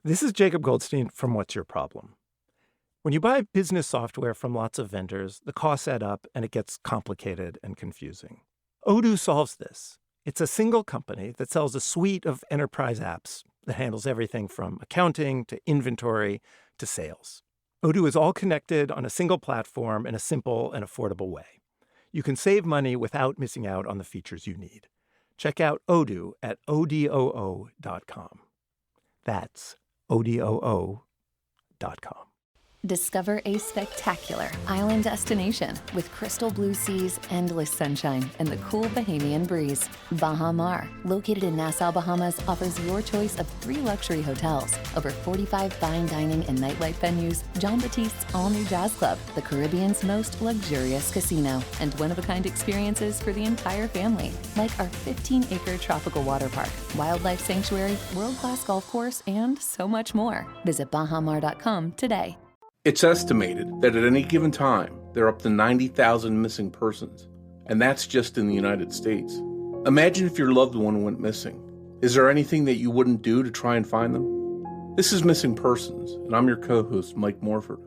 This is Jacob Goldstein from What's Your Problem? When you buy business software from lots of vendors, the costs add up and it gets complicated and confusing. Odoo solves this. It's a single company that sells a suite of enterprise apps that handles everything from accounting to inventory to sales. Odoo is all connected on a single platform in a simple and affordable way. You can save money without missing out on the features you need. Check out Odoo at odoo.com. That's odoo.com. Discover a spectacular island destination with crystal blue seas, endless sunshine, and the cool Bahamian breeze. Baha Mar, located in Nassau, Bahamas, offers your choice of 3 luxury hotels, over 45 fine dining and nightlife venues, Jean Baptiste's all-new jazz club, the Caribbean's most luxurious casino, and one-of-a-kind experiences for the entire family, like our 15-acre tropical water park, wildlife sanctuary, world-class golf course, and so much more. Visit bahamar.com today. It's estimated that at any given time, there are up to 90,000 missing persons, and that's just in the United States. Imagine if your loved one went missing. Is there anything that you wouldn't do to try and find them? This is Missing Persons, and I'm your co-host, Mike Morford.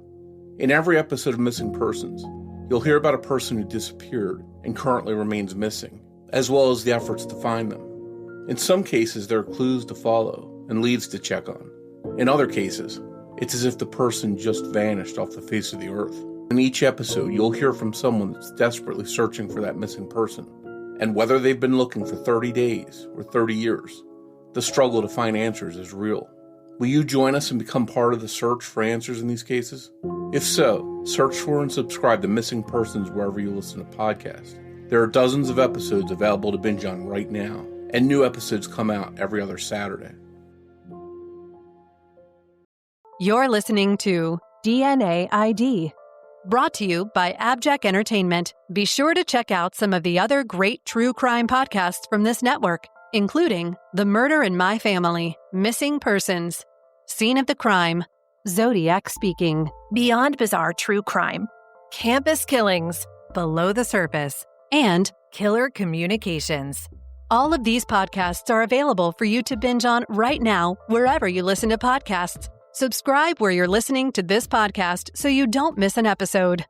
In every episode of Missing Persons, you'll hear about a person who disappeared and currently remains missing, as well as the efforts to find them. In some cases, there are clues to follow and leads to check on. In other cases, it's as if the person just vanished off the face of the earth. In each episode, you'll hear from someone that's desperately searching for that missing person. And whether they've been looking for 30 days or 30 years, the struggle to find answers is real. Will you join us and become part of the search for answers in these cases? If so, search for and subscribe to Missing Persons wherever you listen to podcasts. There are dozens of episodes available to binge on right now, and new episodes come out every other Saturday. You're listening to DNA ID, brought to you by AbJack Entertainment. Be sure to check out some of the other great true crime podcasts from this network, including The Murder in My Family, Missing Persons, Scene of the Crime, Zodiac Speaking, Beyond Bizarre True Crime, Campus Killings, Below the Surface, and Killer Communications. All of these podcasts are available for you to binge on right now, wherever you listen to podcasts. Subscribe where you're listening to this podcast so you don't miss an episode.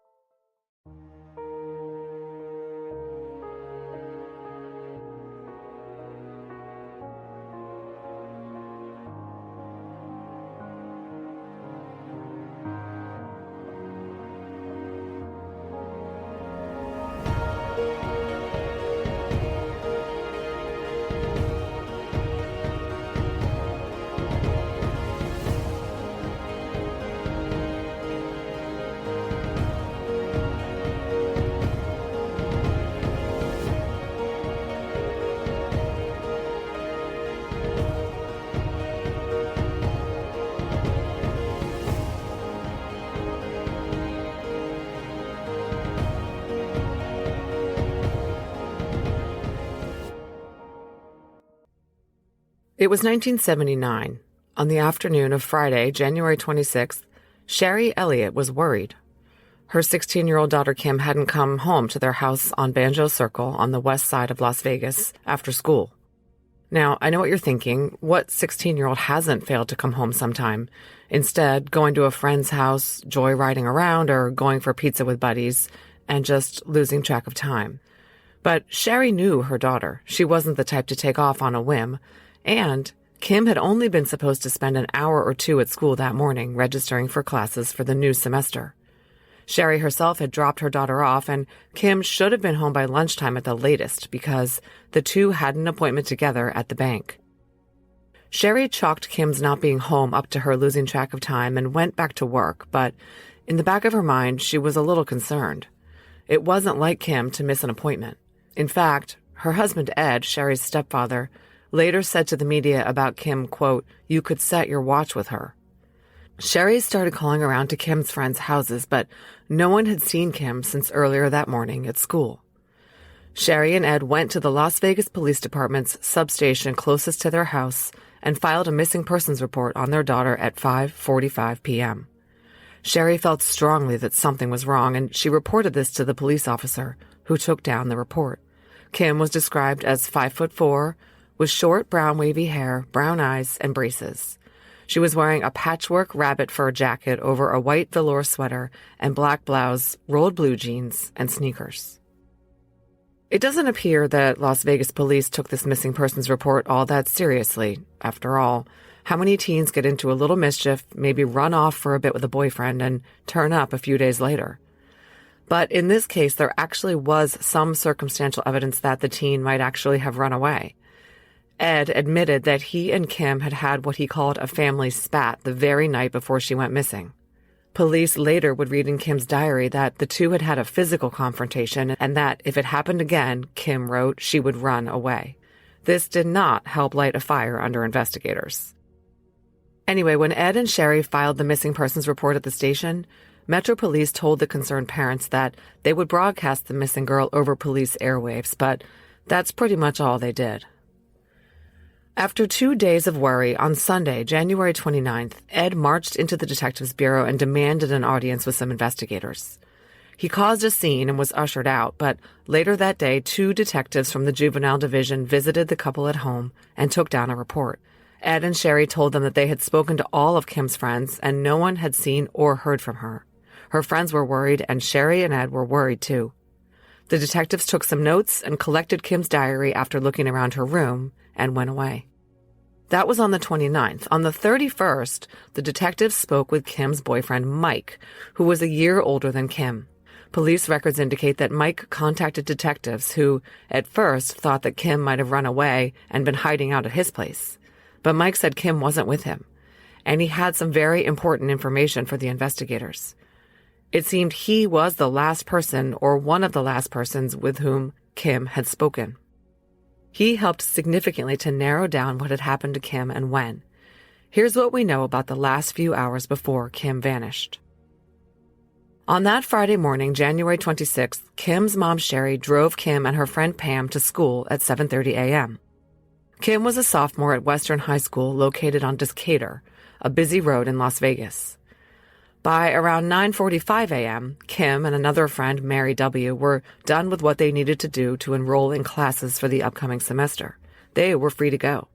It was 1979. On the afternoon of Friday, January 26th, Sherry Elliott was worried. Her 16-year-old daughter Kim hadn't come home to their house on Banjo Circle on the west side of Las Vegas after school. Now, I know what you're thinking. What 16-year-old hasn't failed to come home sometime? Instead, going to a friend's house, joyriding around, or going for pizza with buddies, and just losing track of time. But Sherry knew her daughter. She wasn't the type to take off on a whim. And Kim had only been supposed to spend an hour or 2 at school that morning registering for classes for the new semester. Sherry herself had dropped her daughter off, and Kim should have been home by lunchtime at the latest because the two had an appointment together at the bank. Sherry chalked Kim's not being home up to her losing track of time and went back to work, but in the back of her mind, she was a little concerned. It wasn't like Kim to miss an appointment. In fact, her husband Ed, Sherry's stepfather, later said to the media about Kim, quote, "You could set your watch with her." Sherry started calling around to Kim's friends' houses, but no one had seen Kim since earlier that morning at school. Sherry and Ed went to the Las Vegas Police Department's substation closest to their house and filed a missing persons report on their daughter at 5:45 p.m. Sherry felt strongly that something was wrong, and she reported this to the police officer, who took down the report. Kim was described as 5'4", with short brown wavy hair, brown eyes, and braces. She was wearing a patchwork rabbit fur jacket over a white velour sweater and black blouse, rolled blue jeans, and sneakers. It doesn't appear that Las Vegas police took this missing persons report all that seriously. After all, how many teens get into a little mischief, maybe run off for a bit with a boyfriend, and turn up a few days later? But in this case, there actually was some circumstantial evidence that the teen might actually have run away. Ed admitted that he and Kim had had what he called a family spat the very night before she went missing. Police later would read in Kim's diary that the two had had a physical confrontation and that if it happened again, Kim wrote, she would run away. This did not help light a fire under investigators. Anyway, when Ed and Sherry filed the missing persons report at the station, Metro Police told the concerned parents that they would broadcast the missing girl over police airwaves, but that's pretty much all they did. After 2 days of worry, on Sunday, January 29th, Ed marched into the detectives bureau and demanded an audience with some investigators. He caused a scene and was ushered out, but later that day, 2 detectives from the juvenile division visited the couple at home and took down a report. Ed and Sherry told them that they had spoken to all of Kim's friends and no one had seen or heard from her. Her friends were worried, and Sherry and Ed were worried too. The detectives took some notes and collected Kim's diary after looking around her room and went away. That was on the 29th. On the 31st, the detectives spoke with Kim's boyfriend, Mike, who was a year older than Kim. Police records indicate that Mike contacted detectives who, at first, thought that Kim might have run away and been hiding out at his place. But Mike said Kim wasn't with him, and he had some very important information for the investigators. It seemed he was the last person or one of the last persons with whom Kim had spoken. He helped significantly to narrow down what had happened to Kim and when. Here's what we know about the last few hours before Kim vanished. On that Friday morning, January 26th, Kim's mom, Sherry, drove Kim and her friend Pam to school at 7:30 a.m. Kim was a sophomore at Western High School located on Decatur, a busy road in Las Vegas. By around 9:45 a.m., Kim and another friend, Mary W., were done with what they needed to do to enroll in classes for the upcoming semester. They were free to go.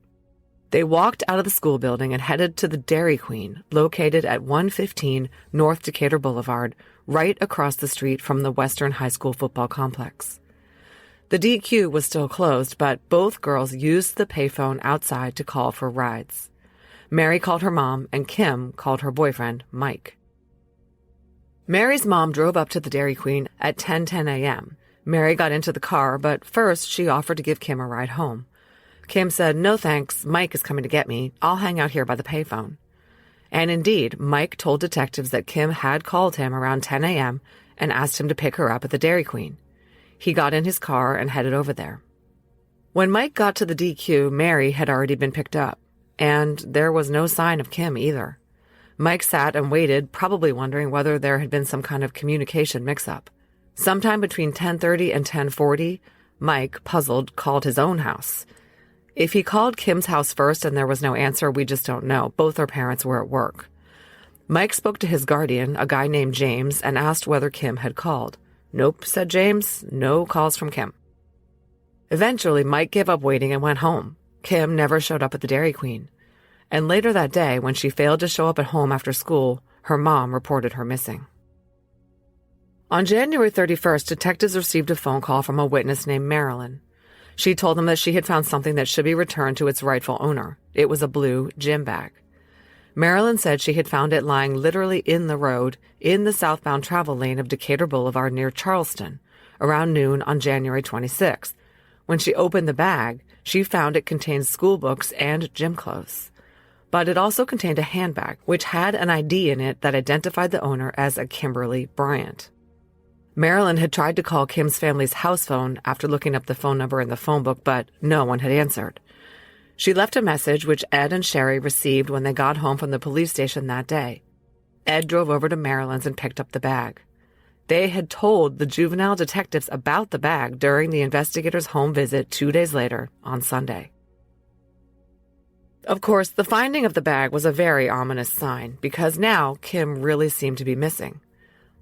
They walked out of the school building and headed to the Dairy Queen, located at 115 North Decatur Boulevard, right across the street from the Western High School football complex. The DQ was still closed, but both girls used the payphone outside to call for rides. Mary called her mom, and Kim called her boyfriend, Mike. Mary's mom drove up to the Dairy Queen at 10:10 a.m. Mary got into the car, but first she offered to give Kim a ride home. Kim said, "No thanks, Mike is coming to get me. I'll hang out here by the payphone." And indeed, Mike told detectives that Kim had called him around 10 a.m. and asked him to pick her up at the Dairy Queen. He got in his car and headed over there. When Mike got to the DQ, Mary had already been picked up, and there was no sign of Kim either. Mike sat and waited, probably wondering whether there had been some kind of communication mix-up. Sometime between 10:30 and 10:40, Mike, puzzled, called his own house. If he called Kim's house first and there was no answer, we just don't know. Both her parents were at work. Mike spoke to his guardian, a guy named James, and asked whether Kim had called. "Nope," said James. "No calls from Kim." Eventually, Mike gave up waiting and went home. Kim never showed up at the Dairy Queen. And later that day, when she failed to show up at home after school, her mom reported her missing. On January 31st, detectives received a phone call from a witness named Marilyn. She told them that she had found something that should be returned to its rightful owner. It was a blue gym bag. Marilyn said she had found it lying literally in the road in the southbound travel lane of Decatur Boulevard near Charleston, around noon on January 26th. When she opened the bag, she found it contained school books and gym clothes. But it also contained a handbag, which had an ID in it that identified the owner as a Kimberly Bryant. Marilyn had tried to call Kim's family's house phone after looking up the phone number in the phone book, but no one had answered. She left a message which Ed and Sherry received when they got home from the police station that day. Ed drove over to Marilyn's and picked up the bag. They had told the juvenile detectives about the bag during the investigators' home visit 2 days later on Sunday. Of course, the finding of the bag was a very ominous sign, because now Kim really seemed to be missing.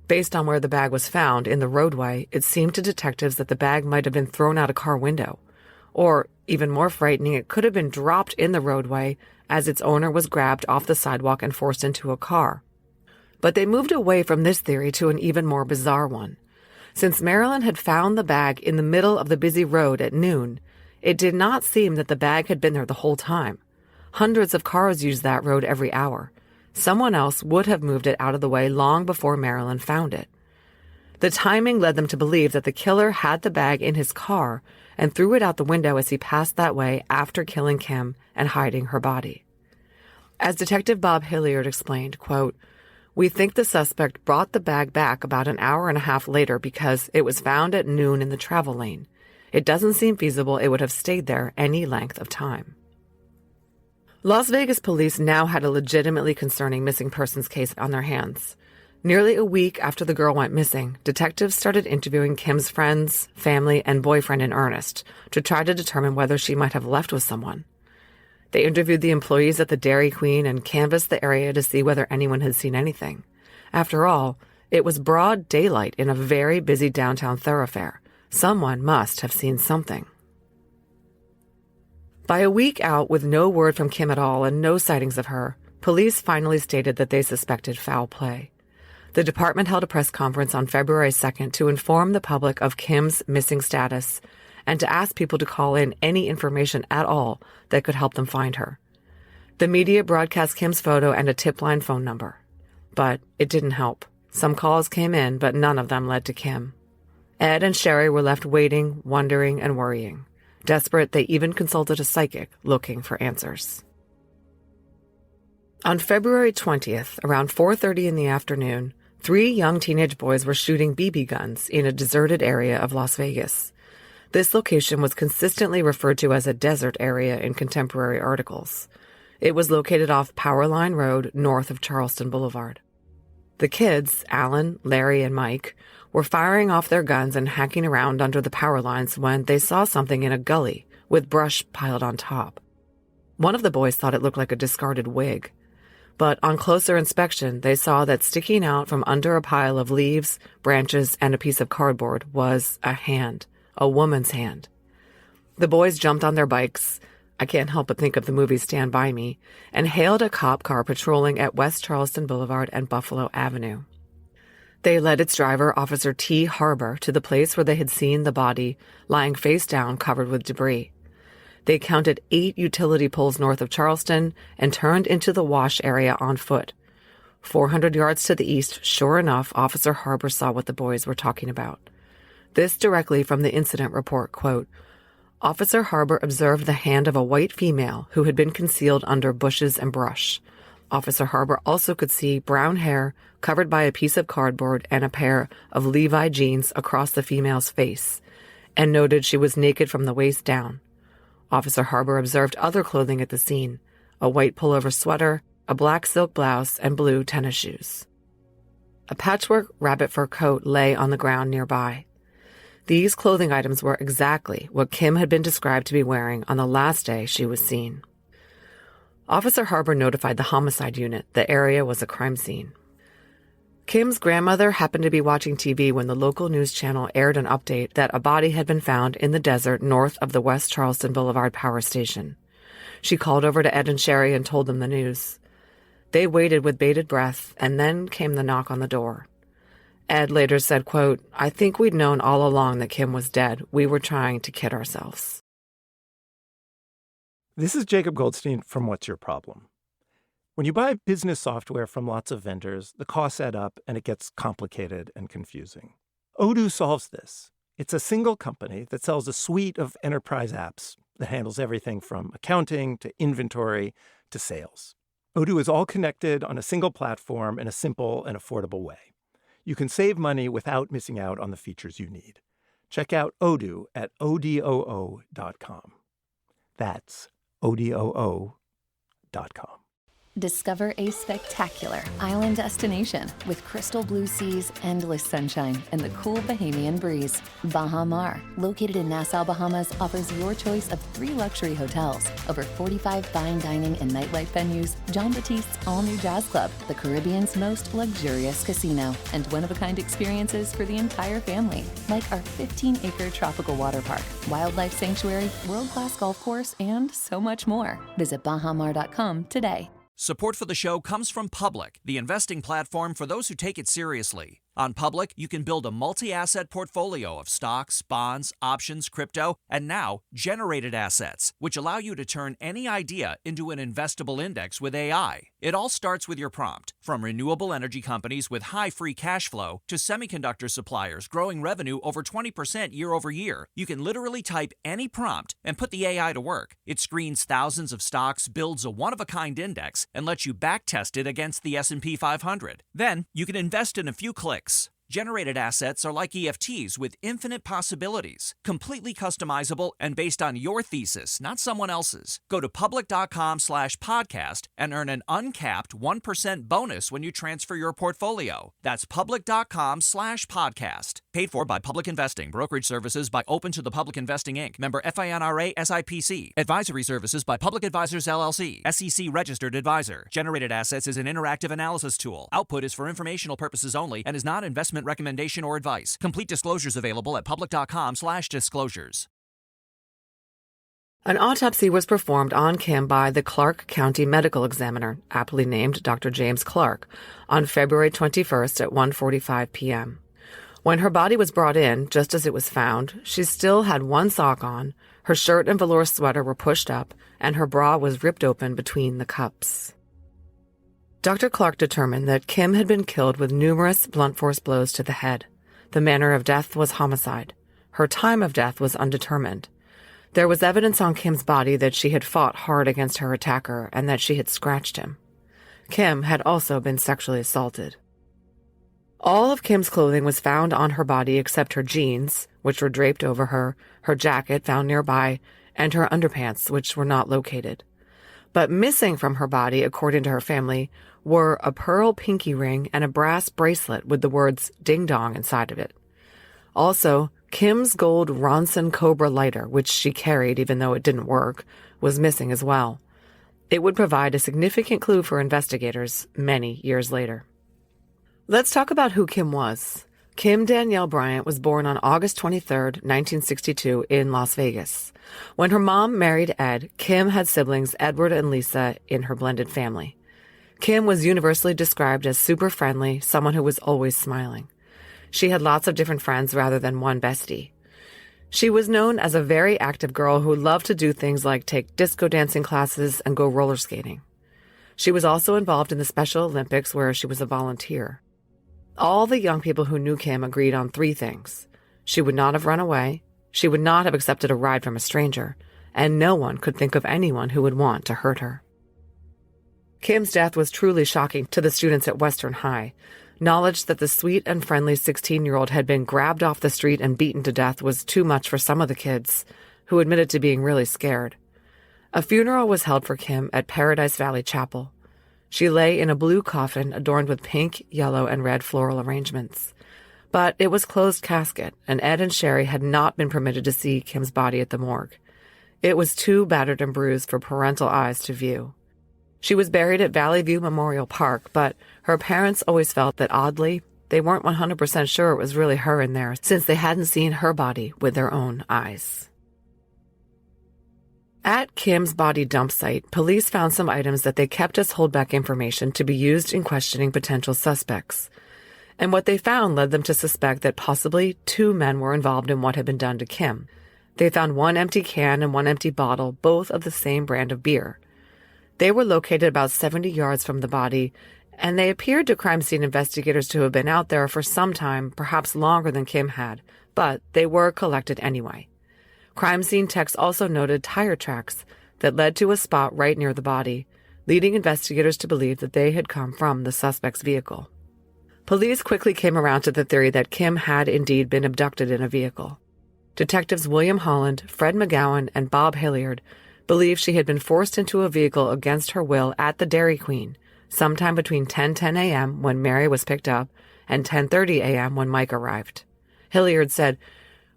Based on where the bag was found in the roadway, it seemed to detectives that the bag might have been thrown out a car window. Or, even more frightening, it could have been dropped in the roadway as its owner was grabbed off the sidewalk and forced into a car. But they moved away from this theory to an even more bizarre one. Since Marilyn had found the bag in the middle of the busy road at noon, it did not seem that the bag had been there the whole time. Hundreds of cars use that road every hour. Someone else would have moved it out of the way long before Marilyn found it. The timing led them to believe that the killer had the bag in his car and threw it out the window as he passed that way after killing Kim and hiding her body. As Detective Bob Hilliard explained, quote, "We think the suspect brought the bag back about an hour and a half later because it was found at noon in the travel lane. It doesn't seem feasible it would have stayed there any length of time." Las Vegas police now had a legitimately concerning missing persons case on their hands. Nearly a week after the girl went missing, detectives started interviewing Kim's friends, family, and boyfriend in earnest to try to determine whether she might have left with someone. They interviewed the employees at the Dairy Queen and canvassed the area to see whether anyone had seen anything. After all, it was broad daylight in a very busy downtown thoroughfare. Someone must have seen something. By a week out with no word from Kim at all and no sightings of her, police finally stated that they suspected foul play. The department held a press conference on February 2nd to inform the public of Kim's missing status and to ask people to call in any information at all that could help them find her. The media broadcast Kim's photo and a tip line phone number. But it didn't help. Some calls came in, but none of them led to Kim. Ed and Sherry were left waiting, wondering, and worrying. Desperate, they even consulted a psychic looking for answers. On February 20th, around 4:30 in the afternoon, 3 young teenage boys were shooting BB guns in a deserted area of Las Vegas. This location was consistently referred to as a desert area in contemporary articles. It was located off Powerline Road, north of Charleston Boulevard. The kids, Alan, Larry, and Mike, were firing off their guns and hacking around under the power lines when they saw something in a gully with brush piled on top. One of the boys thought it looked like a discarded wig. But on closer inspection, they saw that sticking out from under a pile of leaves, branches, and a piece of cardboard was a hand, a woman's hand. The boys jumped on their bikes, I can't help but think of the movie Stand By Me, and hailed a cop car patrolling at West Charleston Boulevard and Buffalo Avenue. They led its driver, Officer T. Harbor, to the place where they had seen the body, lying face down, covered with debris. They counted 8 utility poles north of Charleston and turned into the wash area on foot. 400 yards to the east, sure enough, Officer Harbor saw what the boys were talking about. This directly from the incident report, quote, "Officer Harbor observed the hand of a white female who had been concealed under bushes and brush. Officer Harbor also could see brown hair covered by a piece of cardboard and a pair of Levi jeans across the female's face, and noted she was naked from the waist down. Officer Harbor observed other clothing at the scene, a white pullover sweater, a black silk blouse, and blue tennis shoes. A patchwork rabbit fur coat lay on the ground nearby. These clothing items were exactly what Kim had been described to be wearing on the last day she was seen." Officer Harbor notified the homicide unit the area was a crime scene. Kim's grandmother happened to be watching TV when the local news channel aired an update that a body had been found in the desert north of the West Charleston Boulevard power station. She called over to Ed and Sherry and told them the news. They waited with bated breath, and then came the knock on the door. Ed later said, quote, "I think we'd known all along that Kim was dead. We were trying to kid ourselves." This is Jacob Goldstein from What's Your Problem? When you buy business software from lots of vendors, the costs add up and it gets complicated and confusing. Odoo solves this. It's a single company that sells a suite of enterprise apps that handles everything from accounting to inventory to sales. Odoo is all connected on a single platform in a simple and affordable way. You can save money without missing out on the features you need. Check out Odoo at odoo.com. That's odoo.com. Discover a spectacular island destination with crystal blue seas, endless sunshine, and the cool Bahamian breeze. Baha Mar, located in Nassau, Bahamas, offers your choice of 3 luxury hotels, over 45 fine dining and nightlife venues, John Baptiste's all-new jazz club, the Caribbean's most luxurious casino, and one-of-a-kind experiences for the entire family, like our 15-acre tropical water park, wildlife sanctuary, world-class golf course, and so much more. Visit bahamar.com today. Support for the show comes from Public, the investing platform for those who take it seriously. On Public, you can build a multi-asset portfolio of stocks, bonds, options, crypto, and now generated assets, which allow you to turn any idea into an investable index with AI. It all starts with your prompt. From renewable energy companies with high free cash flow to semiconductor suppliers growing revenue over 20% year over year, you can literally type any prompt and put the AI to work. It screens thousands of stocks, builds a one-of-a-kind index, and lets you backtest it against the S&P 500. Then, you can invest in a few clicks. Generated assets are like EFTs with infinite possibilities, completely customizable and based on your thesis, not someone else's. Go to public.com/podcast and earn an uncapped 1% bonus when you transfer your portfolio. That's public.com/podcast. Paid for by Public Investing. Brokerage services by Open to the Public Investing, Inc. Member FINRA SIPC. Advisory services by Public Advisors LLC. SEC registered advisor. Generated assets is an interactive analysis tool. Output is for informational purposes only and is not investment recommendation or advice. Complete disclosures available at public.com/disclosures. An autopsy was performed on Kim by the Clark County Medical Examiner, aptly named Dr. James Clark, on February 21st at 1:45 p.m. When her body was brought in, just as it was found, she still had one sock on, her shirt and velour sweater were pushed up, and her bra was ripped open between the cups. Dr. Clark determined that Kim had been killed with numerous blunt force blows to the head. The manner of death was homicide. Her time of death was undetermined. There was evidence on Kim's body that she had fought hard against her attacker and that she had scratched him. Kim had also been sexually assaulted. All of Kim's clothing was found on her body except her jeans, which were draped over her jacket found nearby, and her underpants, which were not located. But missing from her body, according to her family, were a pearl pinky ring and a brass bracelet with the words Ding Dong inside of it. Also, Kim's gold Ronson Cobra lighter, which she carried even though it didn't work, was missing as well. It would provide a significant clue for investigators many years later. Let's talk about who Kim was. Kim Danielle Bryant was born on August 23, 1962, in Las Vegas. When her mom married Ed, Kim had siblings Edward and Lisa in her blended family. Kim was universally described as super friendly, someone who was always smiling. She had lots of different friends rather than one bestie. She was known as a very active girl who loved to do things like take disco dancing classes and go roller skating. She was also involved in the Special Olympics, where she was a volunteer. All the young people who knew Kim agreed on 3 things. She would not have run away, she would not have accepted a ride from a stranger, and no one could think of anyone who would want to hurt her. Kim's death was truly shocking to the students at Western High. Knowledge that the sweet and friendly 16-year-old had been grabbed off the street and beaten to death was too much for some of the kids, who admitted to being really scared. A funeral was held for Kim at Paradise Valley Chapel. She lay in a blue coffin adorned with pink, yellow, and red floral arrangements. But it was closed casket, and Ed and Sherry had not been permitted to see Kim's body at the morgue. It was too battered and bruised for parental eyes to view. She was buried at Valley View Memorial Park, but her parents always felt that, oddly, they weren't 100% sure it was really her in there, since they hadn't seen her body with their own eyes. At Kim's body dump site, police found some items that they kept as holdback information to be used in questioning potential suspects. And what they found led them to suspect that possibly 2 men were involved in what had been done to Kim. They found 1 empty can and 1 empty bottle, both of the same brand of beer. They were located about 70 yards from the body, and they appeared to crime scene investigators to have been out there for some time, perhaps longer than Kim had, but they were collected anyway. Crime scene techs also noted tire tracks that led to a spot right near the body, leading investigators to believe that they had come from the suspect's vehicle. Police quickly came around to the theory that Kim had indeed been abducted in a vehicle. Detectives William Holland, Fred McGowan, and Bob Hilliard believed she had been forced into a vehicle against her will at the Dairy Queen, sometime between 10:10 a.m. when Mary was picked up and 10:30 a.m. when Mike arrived. Hilliard said,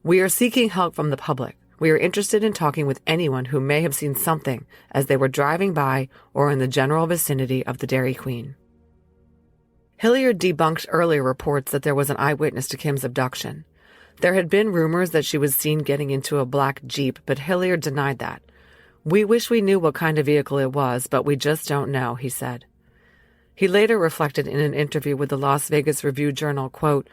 "We are seeking help from the public. We are interested in talking with anyone who may have seen something as they were driving by or in the general vicinity of the Dairy Queen." Hilliard debunked earlier reports that there was an eyewitness to Kim's abduction. There had been rumors that she was seen getting into a black Jeep, but Hilliard denied that. "We wish we knew what kind of vehicle it was, but we just don't know," he said. He later reflected in an interview with the Las Vegas Review-Journal, quote,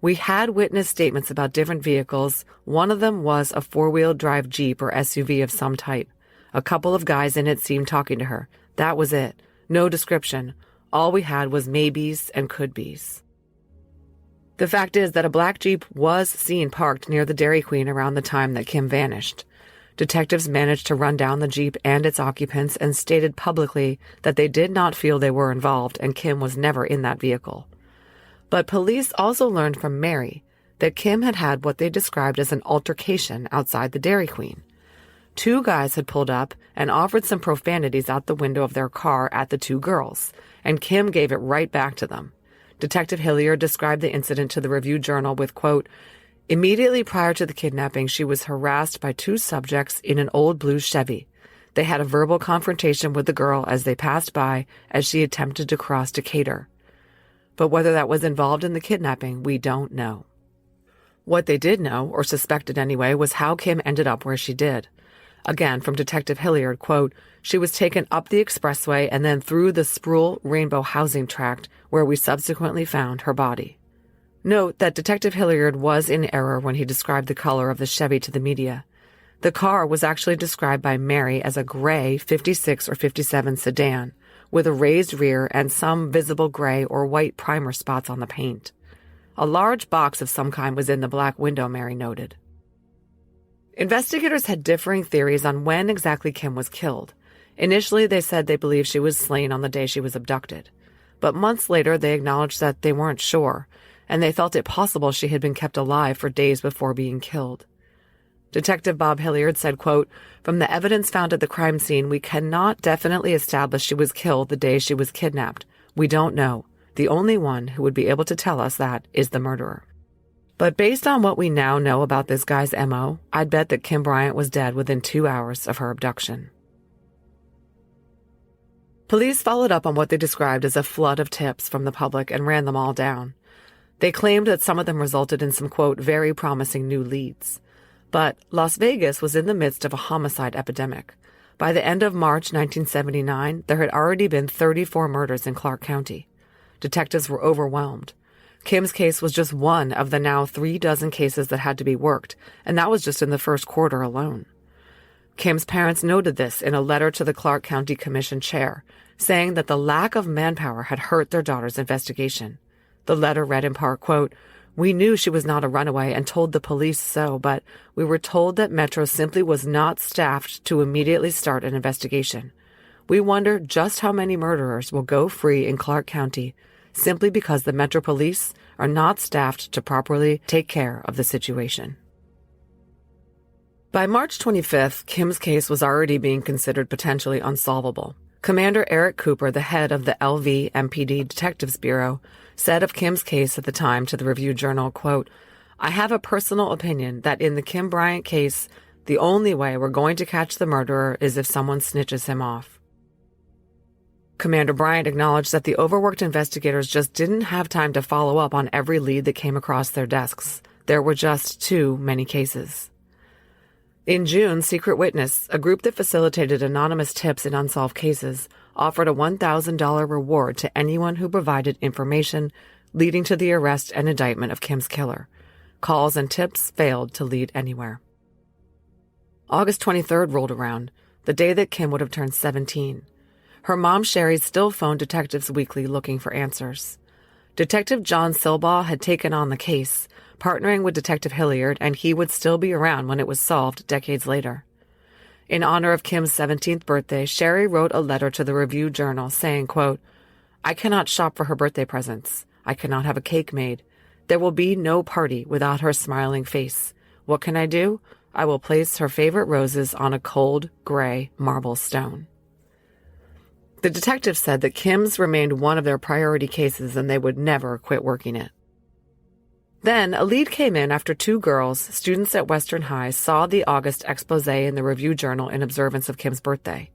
"We had witness statements about different vehicles. One of them was a four-wheel drive Jeep or SUV of some type. A couple of guys in it seemed talking to her. That was it. No description. All we had was maybes and could-bes." The fact is that a black Jeep was seen parked near the Dairy Queen around the time that Kim vanished. Detectives managed to run down the Jeep and its occupants and stated publicly that they did not feel they were involved and Kim was never in that vehicle. But police also learned from Mary that Kim had had what they described as an altercation outside the Dairy Queen. Two guys had pulled up and offered some profanities out the window of their car at the two girls, and Kim gave it right back to them. Detective Hilliard described the incident to the Review-Journal with, quote, "Immediately prior to the kidnapping, she was harassed by two subjects in an old blue Chevy. They had a verbal confrontation with the girl as they passed by as she attempted to cross Decatur. But whether that was involved in the kidnapping, we don't know." What they did know, or suspected anyway, was how Kim ended up where she did. Again, from Detective Hilliard, quote, "She was taken up the expressway and then through the Sproul Rainbow housing tract where we subsequently found her body." Note that Detective Hilliard was in error when he described the color of the Chevy to the media. The car was actually described by Mary as a gray 56 or 57 sedan with a raised rear and some visible gray or white primer spots on the paint. A large box of some kind was in the black window, Mary noted. Investigators had differing theories on when exactly Kim was killed. Initially, they said they believed she was slain on the day she was abducted. But months later, they acknowledged that they weren't sure, and they felt it possible she had been kept alive for days before being killed. Detective Bob Hilliard said, quote, "From the evidence found at the crime scene, we cannot definitely establish she was killed the day she was kidnapped. We don't know. The only one who would be able to tell us that is the murderer." But based on what we now know about this guy's MO, I'd bet that Kim Bryant was dead within 2 hours of her abduction. Police followed up on what they described as a flood of tips from the public and ran them all down. They claimed that some of them resulted in some, quote, "very promising new leads." But Las Vegas was in the midst of a homicide epidemic. By the end of March 1979, there had already been 34 murders in Clark County. Detectives were overwhelmed. Kim's case was just one of the now 36 cases that had to be worked, and that was just in the first quarter alone. Kim's parents noted this in a letter to the Clark County Commission chair, saying that the lack of manpower had hurt their daughter's investigation. The letter read in part, quote, "We knew she was not a runaway and told the police so, but we were told that Metro simply was not staffed to immediately start an investigation. We wonder just how many murderers will go free in Clark County simply because the Metro Police are not staffed to properly take care of the situation." By March 25th, Kim's case was already being considered potentially unsolvable. Commander Eric Cooper, the head of the LVMPD Detectives Bureau, said of Kim's case at the time to the Review-Journal, quote, "I have a personal opinion that in the Kim Bryant case, the only way we're going to catch the murderer is if someone snitches him off." Commander Bryant acknowledged that the overworked investigators just didn't have time to follow up on every lead that came across their desks. There were just too many cases. In June, Secret Witness, a group that facilitated anonymous tips in unsolved cases, offered a $1,000 reward to anyone who provided information leading to the arrest and indictment of Kim's killer. Calls and tips failed to lead anywhere. August 23rd rolled around, the day that Kim would have turned 17. Her mom, Sherry, still phoned detectives weekly looking for answers. Detective John Silbaugh had taken on the case, partnering with Detective Hilliard, and he would still be around when it was solved decades later. In honor of Kim's 17th birthday, Sherry wrote a letter to the Review-Journal saying, quote, "I cannot shop for her birthday presents. I cannot have a cake made. There will be no party without her smiling face. What can I do? I will place her favorite roses on a cold, gray marble stone. The detective said that Kim's remained one of their priority cases and they would never quit working it. Then, a lead came in after two girls, students at Western High, saw the August expose in the Review Journal in observance of Kim's birthday.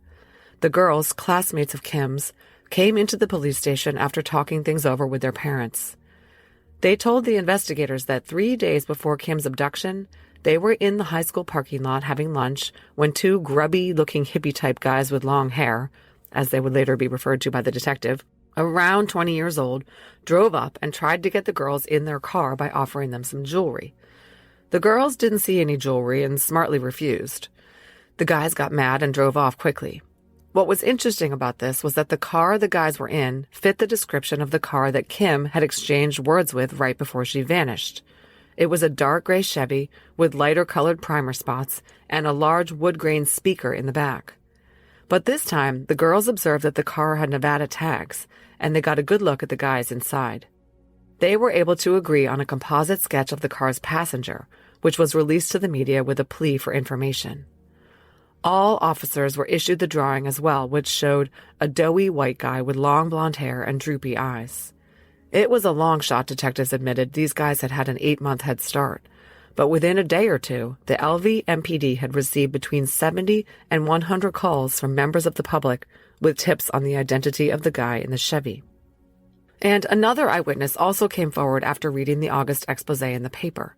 The girls, classmates of Kim's, came into the police station after talking things over with their parents. They told the investigators that 3 days before Kim's abduction, they were in the high school parking lot having lunch when two grubby-looking hippie-type guys with long hair, as they would later be referred to by the detective, around 20 years old, drove up and tried to get the girls in their car by offering them some jewelry. The girls didn't see any jewelry and smartly refused. The guys got mad and drove off quickly. What was interesting about this was that the car the guys were in fit the description of the car that Kim had exchanged words with right before she vanished. It was a dark gray Chevy with lighter colored primer spots and a large wood grain speaker in the back. But this time, the girls observed that the car had Nevada tags, and they got a good look at the guys inside. They were able to agree on a composite sketch of the car's passenger, which was released to the media with a plea for information. All officers were issued the drawing as well, which showed a doughy white guy with long blonde hair and droopy eyes. It was a long shot, detectives admitted. These guys had had an 8-month head start. But within a day or two, the LVMPD had received between 70 and 100 calls from members of the public with tips on the identity of the guy in the Chevy. And another eyewitness also came forward after reading the August expose in the paper.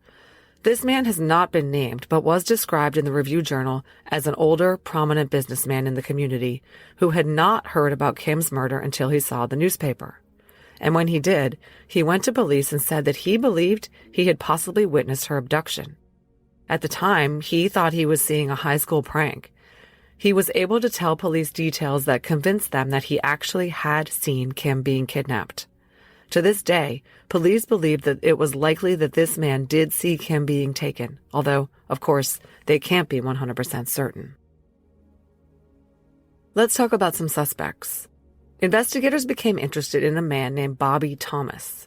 This man has not been named, but was described in the Review Journal as an older, prominent businessman in the community who had not heard about Kim's murder until he saw the newspaper. And when he did, he went to police and said that he believed he had possibly witnessed her abduction. At the time, he thought he was seeing a high school prank. He was able to tell police details that convinced them that he actually had seen Kim being kidnapped. To this day, police believe that it was likely that this man did see Kim being taken, although, of course, they can't be 100% certain. Let's talk about some suspects. Investigators became interested in a man named Bobby Thomas.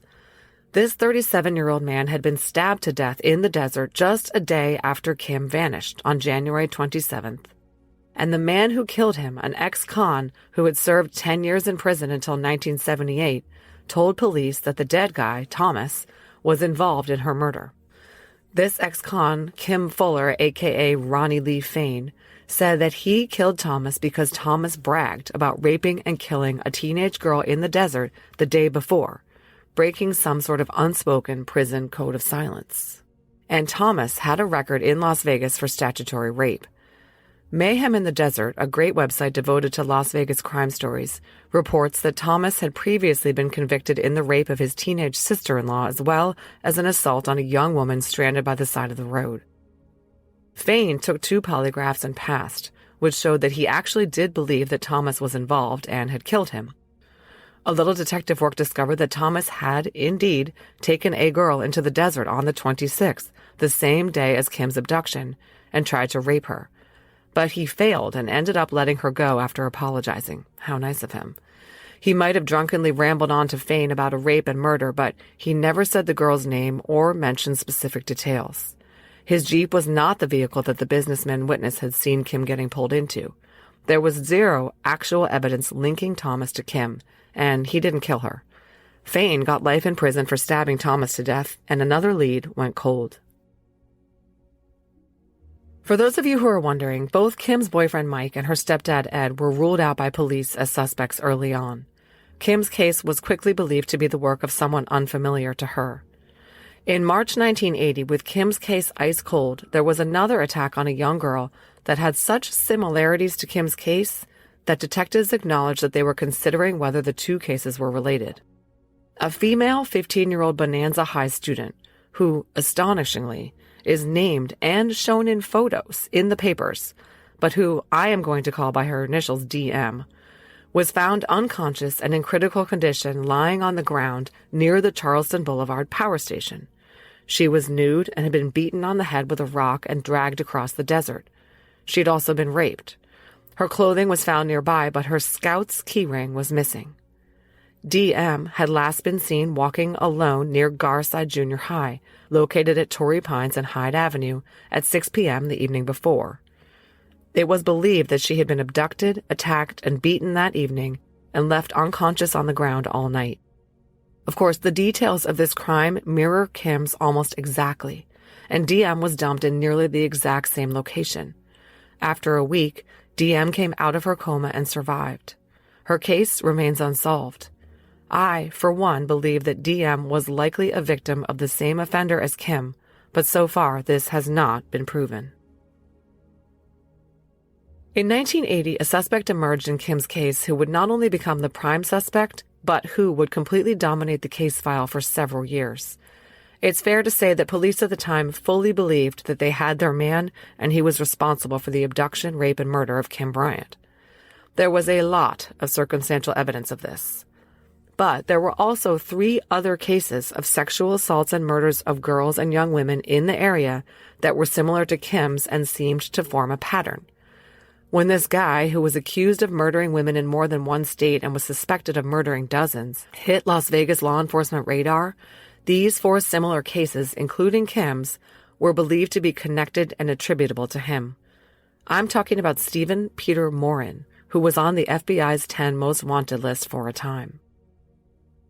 This 37-year-old man had been stabbed to death in the desert just a day after Kim vanished on January 27th. And the man who killed him, an ex-con who had served 10 years in prison until 1978, told police that the dead guy, Thomas, was involved in her murder. This ex-con, Kim Fuller, a.k.a. Ronnie Lee Fain, said that he killed Thomas because Thomas bragged about raping and killing a teenage girl in the desert the day before, breaking some sort of unspoken prison code of silence. And Thomas had a record in Las Vegas for statutory rape. Mayhem in the Desert, a great website devoted to Las Vegas crime stories, reports that Thomas had previously been convicted in the rape of his teenage sister-in-law as well as an assault on a young woman stranded by the side of the road. Fain took 2 polygraphs and passed, which showed that he actually did believe that Thomas was involved and had killed him. A little detective work discovered that Thomas had, indeed, taken a girl into the desert on the 26th, the same day as Kim's abduction, and tried to rape her. But he failed and ended up letting her go after apologizing. How nice of him. He might have drunkenly rambled on to Fain about a rape and murder, but he never said the girl's name or mentioned specific details. His Jeep was not the vehicle that the businessman witness had seen Kim getting pulled into. There was 0 actual evidence linking Thomas to Kim, and he didn't kill her. Fain got life in prison for stabbing Thomas to death, and another lead went cold. For those of you who are wondering, both Kim's boyfriend Mike and her stepdad Ed were ruled out by police as suspects early on. Kim's case was quickly believed to be the work of someone unfamiliar to her. In March 1980, with Kim's case ice cold, there was another attack on a young girl that had such similarities to Kim's case that detectives acknowledged that they were considering whether the 2 cases were related. A female 15-year-old Bonanza High student, who, astonishingly, is named and shown in photos in the papers, but who I am going to call by her initials DM, was found unconscious and in critical condition lying on the ground near the Charleston Boulevard power station. She was nude and had been beaten on the head with a rock and dragged across the desert. She had also been raped. Her clothing was found nearby, but her Scout's keyring was missing. DM had last been seen walking alone near Garside Junior High, located at Torrey Pines and Hyde Avenue, at 6 p.m. the evening before. It was believed that she had been abducted, attacked, and beaten that evening and left unconscious on the ground all night. Of course, the details of this crime mirror Kim's almost exactly, and DM was dumped in nearly the exact same location. After a week, DM came out of her coma and survived. Her case remains unsolved. I, for one, believe that DM was likely a victim of the same offender as Kim, but so far this has not been proven. In 1980, a suspect emerged in Kim's case who would not only become the prime suspect, but who would completely dominate the case file for several years. It's fair to say that police at the time fully believed that they had their man and he was responsible for the abduction, rape, and murder of Kim Bryant. There was a lot of circumstantial evidence of this. But there were also 3 other cases of sexual assaults and murders of girls and young women in the area that were similar to Kim's and seemed to form a pattern. When this guy, who was accused of murdering women in more than one state and was suspected of murdering dozens, hit Las Vegas law enforcement radar, these 4 similar cases, including Kim's, were believed to be connected and attributable to him. I'm talking about Stephen Peter Morin, who was on the FBI's 10 most wanted list for a time.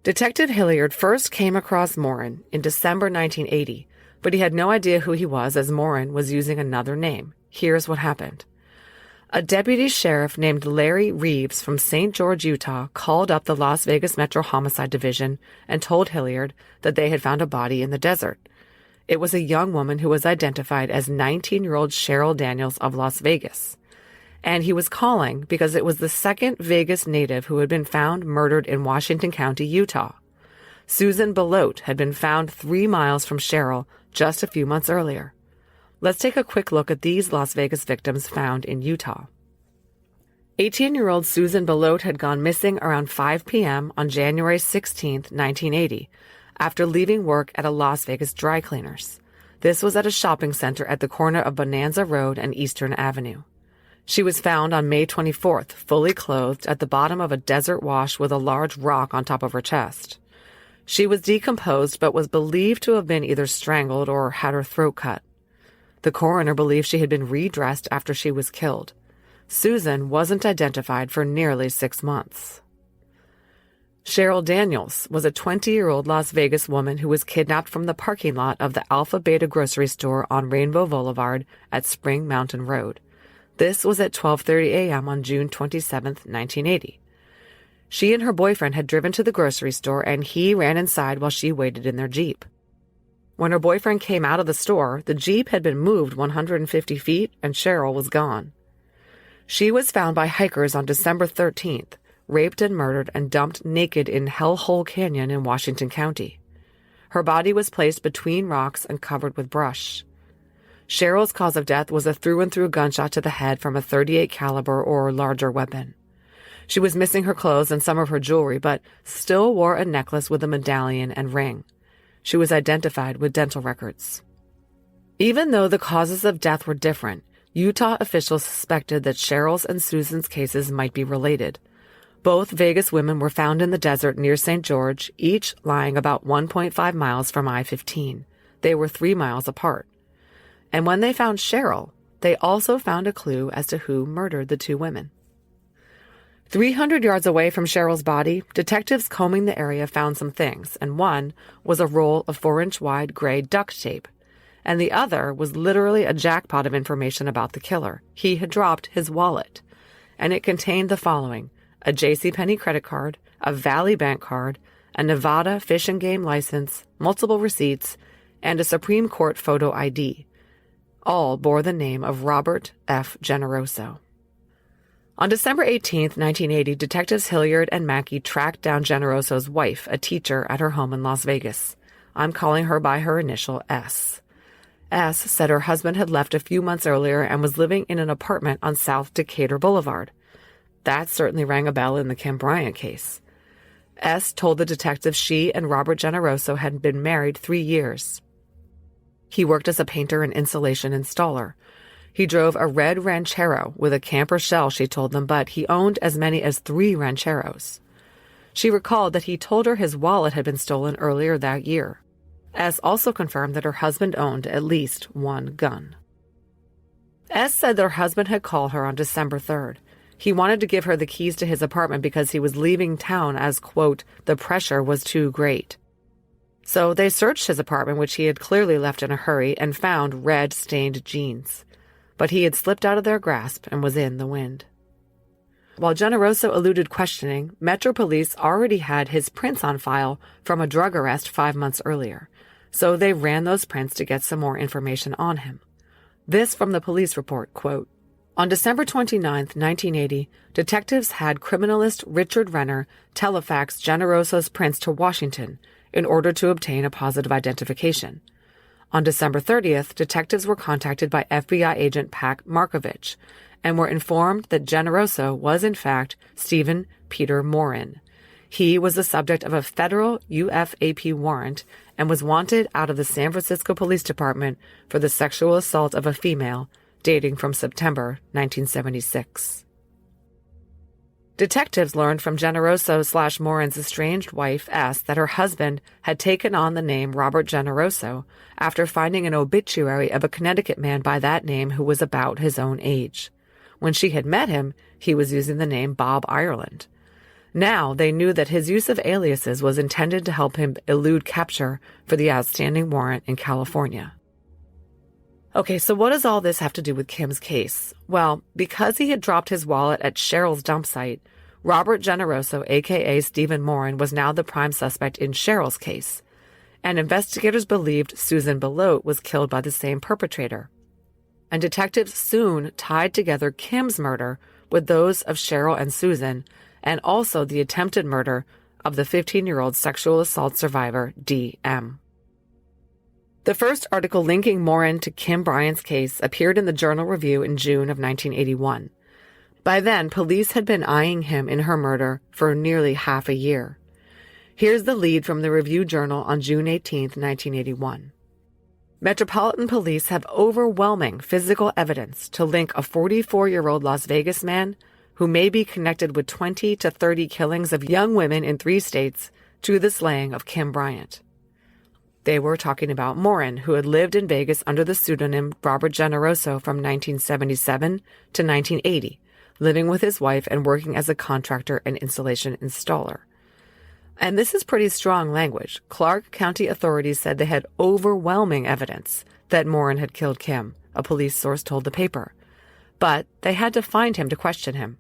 Detective Hilliard first came across Morin in December 1980, but he had no idea who he was as Morin was using another name. Here's what happened. A deputy sheriff named Larry Reeves from St. George, Utah, called up the Las Vegas Metro Homicide Division and told Hilliard that they had found a body in the desert. It was a young woman who was identified as 19-year-old Cheryl Daniels of Las Vegas. And he was calling because it was the second Vegas native who had been found murdered in Washington County, Utah. Susan Belote had been found 3 miles from Cheryl just a few months earlier. Let's take a quick look at these Las Vegas victims found in Utah. 18-year-old Susan Belote had gone missing around 5 p.m. on January 16, 1980, after leaving work at a Las Vegas dry cleaners. This was at a shopping center at the corner of Bonanza Road and Eastern Avenue. She was found on May 24th, fully clothed at the bottom of a desert wash with a large rock on top of her chest. She was decomposed but was believed to have been either strangled or had her throat cut. The coroner believed she had been redressed after she was killed. Susan wasn't identified for nearly 6 months. Cheryl Daniels was a 20-year-old Las Vegas woman who was kidnapped from the parking lot of the Alpha Beta grocery store on Rainbow Boulevard at Spring Mountain Road. This was at 12:30 a.m. on June 27, 1980. She and her boyfriend had driven to the grocery store and he ran inside while she waited in their Jeep. When her boyfriend came out of the store, the Jeep had been moved 150 feet and Cheryl was gone. She was found by hikers on December 13th, raped and murdered and dumped naked in Hellhole Canyon in Washington County. Her body was placed between rocks and covered with brush. Cheryl's cause of death was a through-and-through gunshot to the head from a .38 caliber or larger weapon. She was missing her clothes and some of her jewelry, but still wore a necklace with a medallion and ring. She was identified with dental records. Even though the causes of death were different, Utah officials suspected that Cheryl's and Susan's cases might be related. Both Vegas women were found in the desert near St. George, each lying about 1.5 miles from I-15. They were 3 miles apart. And when they found Cheryl, they also found a clue as to who murdered the 2 women. 300 yards away from Cheryl's body, detectives combing the area found some things, and one was a roll of 4-inch wide gray duct tape, and the other was literally a jackpot of information about the killer. He had dropped his wallet, and it contained the following: a JCPenney credit card, a Valley Bank card, a Nevada Fish and Game license, multiple receipts, and a Supreme Court photo ID. All bore the name of Robert F. Generoso. On December 18, 1980, Detectives Hilliard and Mackey tracked down Generoso's wife, a teacher, at her home in Las Vegas. I'm calling her by her initial S. S said her husband had left a few months earlier and was living in an apartment on South Decatur Boulevard. That certainly rang a bell in the Kim Bryant case. S told the detectives she and Robert Generoso had been married 3 years. He worked as a painter and insulation installer. He drove a red Ranchero with a camper shell, she told them, but he owned as many as 3 Rancheros. She recalled that he told her his wallet had been stolen earlier that year. S also confirmed that her husband owned at least one gun. S said that her husband had called her on December 3rd. He wanted to give her the keys to his apartment because he was leaving town as, quote, the pressure was too great. So they searched his apartment, which he had clearly left in a hurry, and found red-stained jeans. But he had slipped out of their grasp and was in the wind. While Generoso eluded questioning, Metro Police already had his prints on file from a drug arrest 5 months earlier, so they ran those prints to get some more information on him. This from the police report, quote, on December 29, 1980, detectives had criminalist Richard Renner telefax Generoso's prints to Washington in order to obtain a positive identification. On December 30th, detectives were contacted by FBI agent Pat Markovich and were informed that Generoso was in fact Stephen Peter Morin. He was the subject of a federal UFAP warrant and was wanted out of the San Francisco Police Department for the sexual assault of a female dating from September 1976. Detectives learned from Generoso/Morin's estranged wife, S, that her husband had taken on the name Robert Generoso after finding an obituary of a Connecticut man by that name who was about his own age. When she had met him, he was using the name Bob Ireland. Now they knew that his use of aliases was intended to help him elude capture for the outstanding warrant in California. Okay, so what does all this have to do with Kim's case? Well, because he had dropped his wallet at Cheryl's dump site, Robert Generoso, a.k.a. Stephen Morin, was now the prime suspect in Cheryl's case. And investigators believed Susan Belote was killed by the same perpetrator. And detectives soon tied together Kim's murder with those of Cheryl and Susan, and also the attempted murder of the 15-year-old sexual assault survivor, D.M. The first article linking Morin to Kim Bryant's case appeared in the Journal Review in June of 1981. By then, police had been eyeing him in her murder for nearly half a year. Here's the lead from the Review-Journal on June 18, 1981. Metropolitan Police have overwhelming physical evidence to link a 44-year-old Las Vegas man who may be connected with 20 to 30 killings of young women in 3 states to the slaying of Kim Bryant. They were talking about Morin, who had lived in Vegas under the pseudonym Robert Generoso from 1977 to 1980, living with his wife and working as a contractor and insulation installer. And this is pretty strong language. Clark County authorities said they had overwhelming evidence that Morin had killed Kim, a police source told the paper. But they had to find him to question him.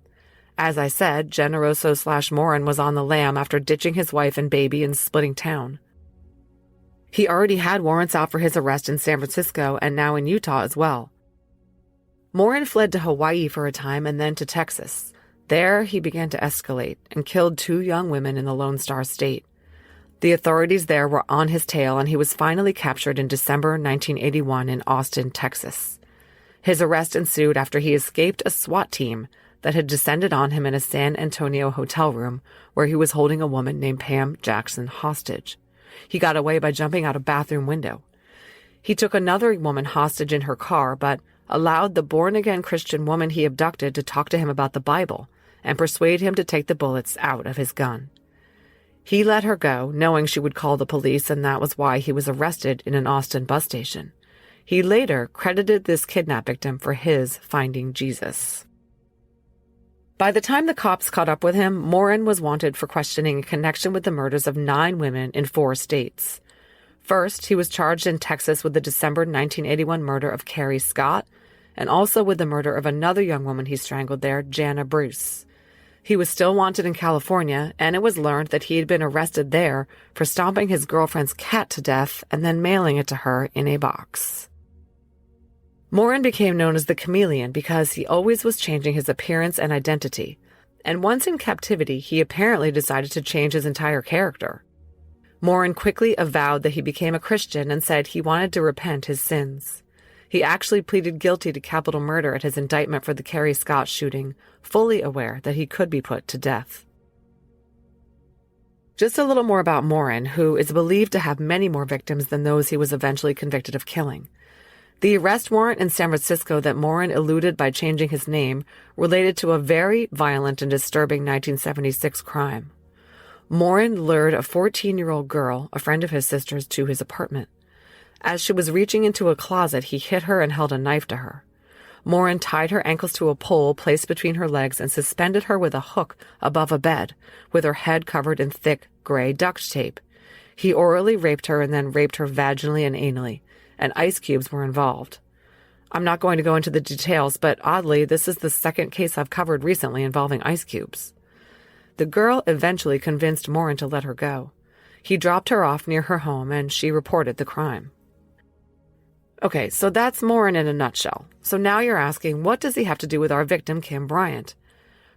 As I said, Generoso/Morin was on the lam after ditching his wife and baby and splitting town. He already had warrants out for his arrest in San Francisco and now in Utah as well. Morin fled to Hawaii for a time and then to Texas. There, he began to escalate and killed 2 young women in the Lone Star State. The authorities there were on his tail, and he was finally captured in December 1981 in Austin, Texas. His arrest ensued after he escaped a SWAT team that had descended on him in a San Antonio hotel room where he was holding a woman named Pam Jackson hostage. He got away by jumping out a bathroom window. He took another woman hostage in her car, but allowed the born-again Christian woman he abducted to talk to him about the Bible and persuade him to take the bullets out of his gun. He let her go, knowing she would call the police, and that was why he was arrested in an Austin bus station. He later credited this kidnap victim for his finding Jesus. By the time the cops caught up with him, Morin was wanted for questioning in connection with the murders of 9 women in 4 states. First, he was charged in Texas with the December 1981 murder of Carrie Scott, and also with the murder of another young woman he strangled there, Jana Bruce. He was still wanted in California, and it was learned that he had been arrested there for stomping his girlfriend's cat to death and then mailing it to her in a box. Morin became known as the Chameleon because he always was changing his appearance and identity, and once in captivity, he apparently decided to change his entire character. Morin quickly avowed that he became a Christian and said he wanted to repent his sins. He actually pleaded guilty to capital murder at his indictment for the Carrie Scott shooting, fully aware that he could be put to death. Just a little more about Morin, who is believed to have many more victims than those he was eventually convicted of killing. The arrest warrant in San Francisco that Morin eluded by changing his name related to a very violent and disturbing 1976 crime. Morin lured a 14-year-old girl, a friend of his sister's, to his apartment. As she was reaching into a closet, he hit her and held a knife to her. Morin tied her ankles to a pole placed between her legs and suspended her with a hook above a bed, with her head covered in thick, gray duct tape. He orally raped her and then raped her vaginally and anally, and ice cubes were involved. I'm not going to go into the details, but oddly, this is the second case I've covered recently involving ice cubes. The girl eventually convinced Morin to let her go. He dropped her off near her home, and she reported the crime. Okay, so that's Morin in a nutshell. So now you're asking, what does he have to do with our victim, Kim Bryant?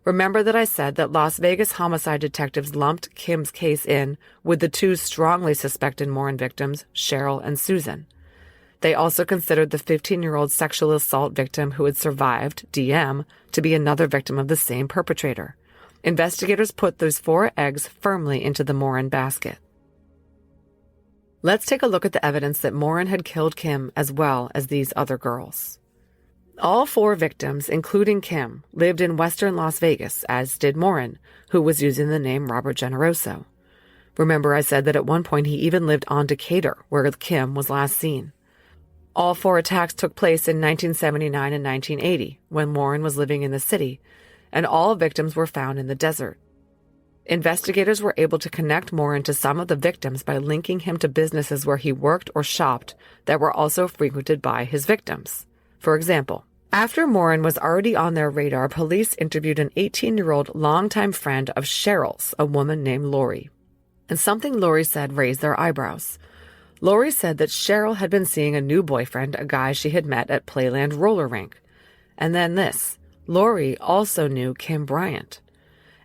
Remember that I said that Las Vegas homicide detectives lumped Kim's case in with the two strongly suspected Morin victims, Cheryl and Susan. They also considered the 15-year-old sexual assault victim who had survived, DM, to be another victim of the same perpetrator. Investigators put those 4 eggs firmly into the Morin basket. Let's take a look at the evidence that Morin had killed Kim as well as these other girls. All 4 victims, including Kim, lived in western Las Vegas, as did Morin, who was using the name Robert Generoso. Remember I said that at one point he even lived on Decatur, where Kim was last seen. All 4 attacks took place in 1979 and 1980, when Morin was living in the city, and all victims were found in the desert. Investigators were able to connect Morin to some of the victims by linking him to businesses where he worked or shopped that were also frequented by his victims. For example, after Morin was already on their radar, police interviewed an 18-year-old longtime friend of Cheryl's, a woman named Lori. And something Lori said raised their eyebrows. Lori said that Cheryl had been seeing a new boyfriend, a guy she had met at Playland roller rink. And then this, Lori also knew Kim Bryant.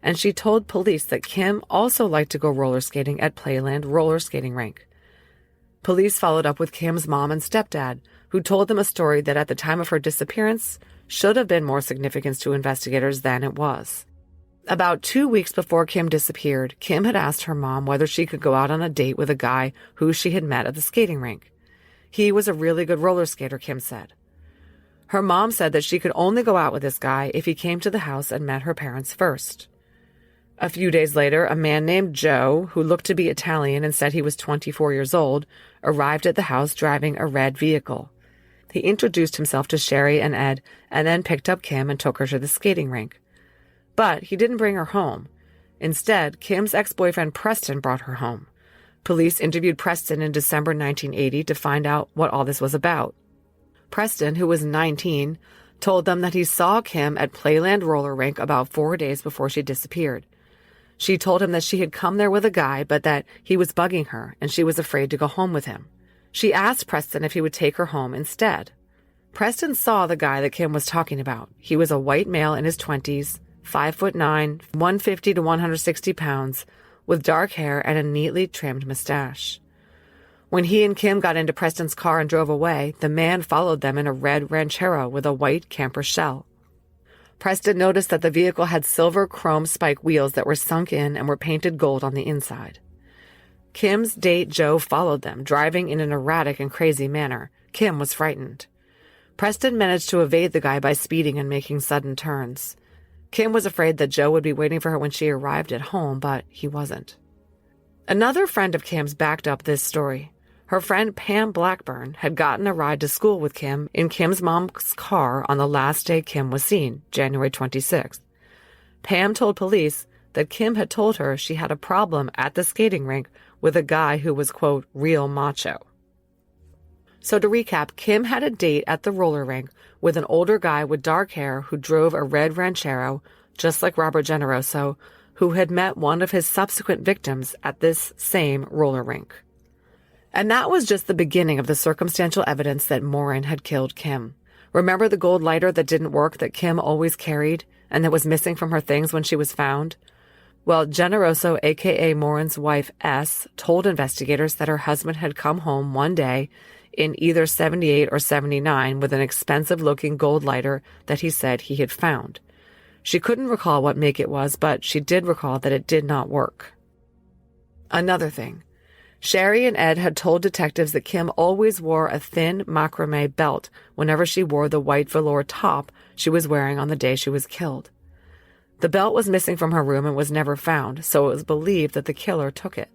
And she told police that Kim also liked to go roller skating at Playland roller skating rink. Police followed up with Kim's mom and stepdad, who told them a story that at the time of her disappearance should have been more significant to investigators than it was. About 2 weeks before Kim disappeared, Kim had asked her mom whether she could go out on a date with a guy who she had met at the skating rink. He was a really good roller skater, Kim said. Her mom said that she could only go out with this guy if he came to the house and met her parents first. A few days later, a man named Joe, who looked to be Italian and said he was 24 years old, arrived at the house driving a red vehicle. He introduced himself to Sherry and Ed and then picked up Kim and took her to the skating rink. But he didn't bring her home. Instead, Kim's ex-boyfriend Preston brought her home. Police interviewed Preston in December 1980 to find out what all this was about. Preston, who was 19, told them that he saw Kim at Playland roller rink about 4 days before she disappeared. She told him that she had come there with a guy, but that he was bugging her and she was afraid to go home with him. She asked Preston if he would take her home instead. Preston saw the guy that Kim was talking about. He was a white male in his 20s, 5'9", 150 to 160 pounds, with dark hair and a neatly trimmed mustache. When he and Kim got into Preston's car and drove away, the man followed them in a red Ranchero with a white camper shell. Preston noticed that the vehicle had silver chrome spike wheels that were sunk in and were painted gold on the inside. Kim's date Joe followed them, driving in an erratic and crazy manner. Kim was frightened. Preston managed to evade the guy by speeding and making sudden turns. Kim was afraid that Joe would be waiting for her when she arrived at home, but he wasn't. Another friend of Kim's backed up this story. Her friend Pam Blackburn had gotten a ride to school with Kim in Kim's mom's car on the last day Kim was seen, January 26th. Pam told police that Kim had told her she had a problem at the skating rink with a guy who was, quote, real macho. So to recap, Kim had a date at the roller rink with an older guy with dark hair who drove a red Ranchero, just like Robert Generoso, who had met one of his subsequent victims at this same roller rink. And that was just the beginning of the circumstantial evidence that Morin had killed Kim. Remember the gold lighter that didn't work that Kim always carried and that was missing from her things when she was found? Well, Generoso, a.k.a. Morin's wife, S., told investigators that her husband had come home one day in either 78 or 79 with an expensive-looking gold lighter that he said he had found. She couldn't recall what make it was, but she did recall that it did not work. Another thing. Sherry and Ed had told detectives that Kim always wore a thin macrame belt whenever she wore the white velour top she was wearing on the day she was killed. The belt was missing from her room and was never found, so it was believed that the killer took it.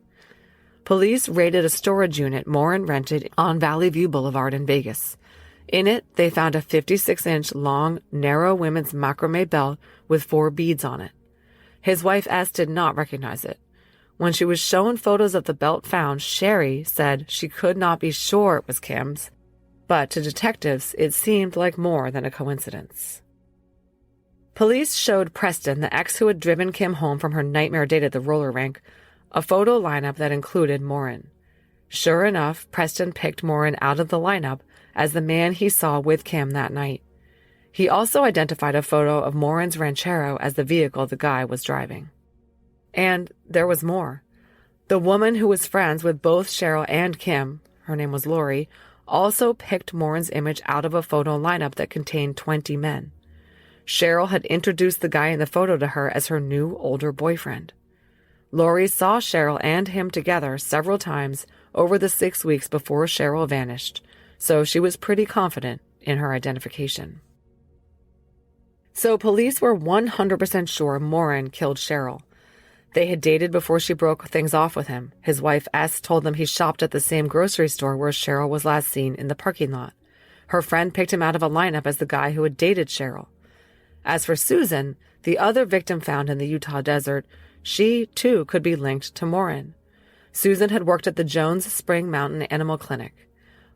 Police raided a storage unit Morin rented on Valley View Boulevard in Vegas. In it, they found a 56-inch long, narrow women's macrame belt with 4 beads on it. His wife S did not recognize it. When she was shown photos of the belt found, Sherry said she could not be sure it was Kim's, but to detectives, it seemed like more than a coincidence. Police showed Preston, the ex who had driven Kim home from her nightmare date at the roller rink, a photo lineup that included Morin. Sure enough, Preston picked Morin out of the lineup as the man he saw with Kim that night. He also identified a photo of Morin's Ranchero as the vehicle the guy was driving. And there was more. The woman who was friends with both Cheryl and Kim, her name was Lori, also picked Morin's image out of a photo lineup that contained 20 men. Cheryl had introduced the guy in the photo to her as her new older boyfriend. Lori saw Cheryl and him together several times over the 6 weeks before Cheryl vanished, so she was pretty confident in her identification. So police were 100% sure Morin killed Cheryl. They had dated before she broke things off with him. His wife S told them he shopped at the same grocery store where Cheryl was last seen in the parking lot. Her friend picked him out of a lineup as the guy who had dated Cheryl. As for Susan, the other victim found in the Utah desert, she, too, could be linked to Morin. Susan had worked at the Jones Spring Mountain Animal Clinic.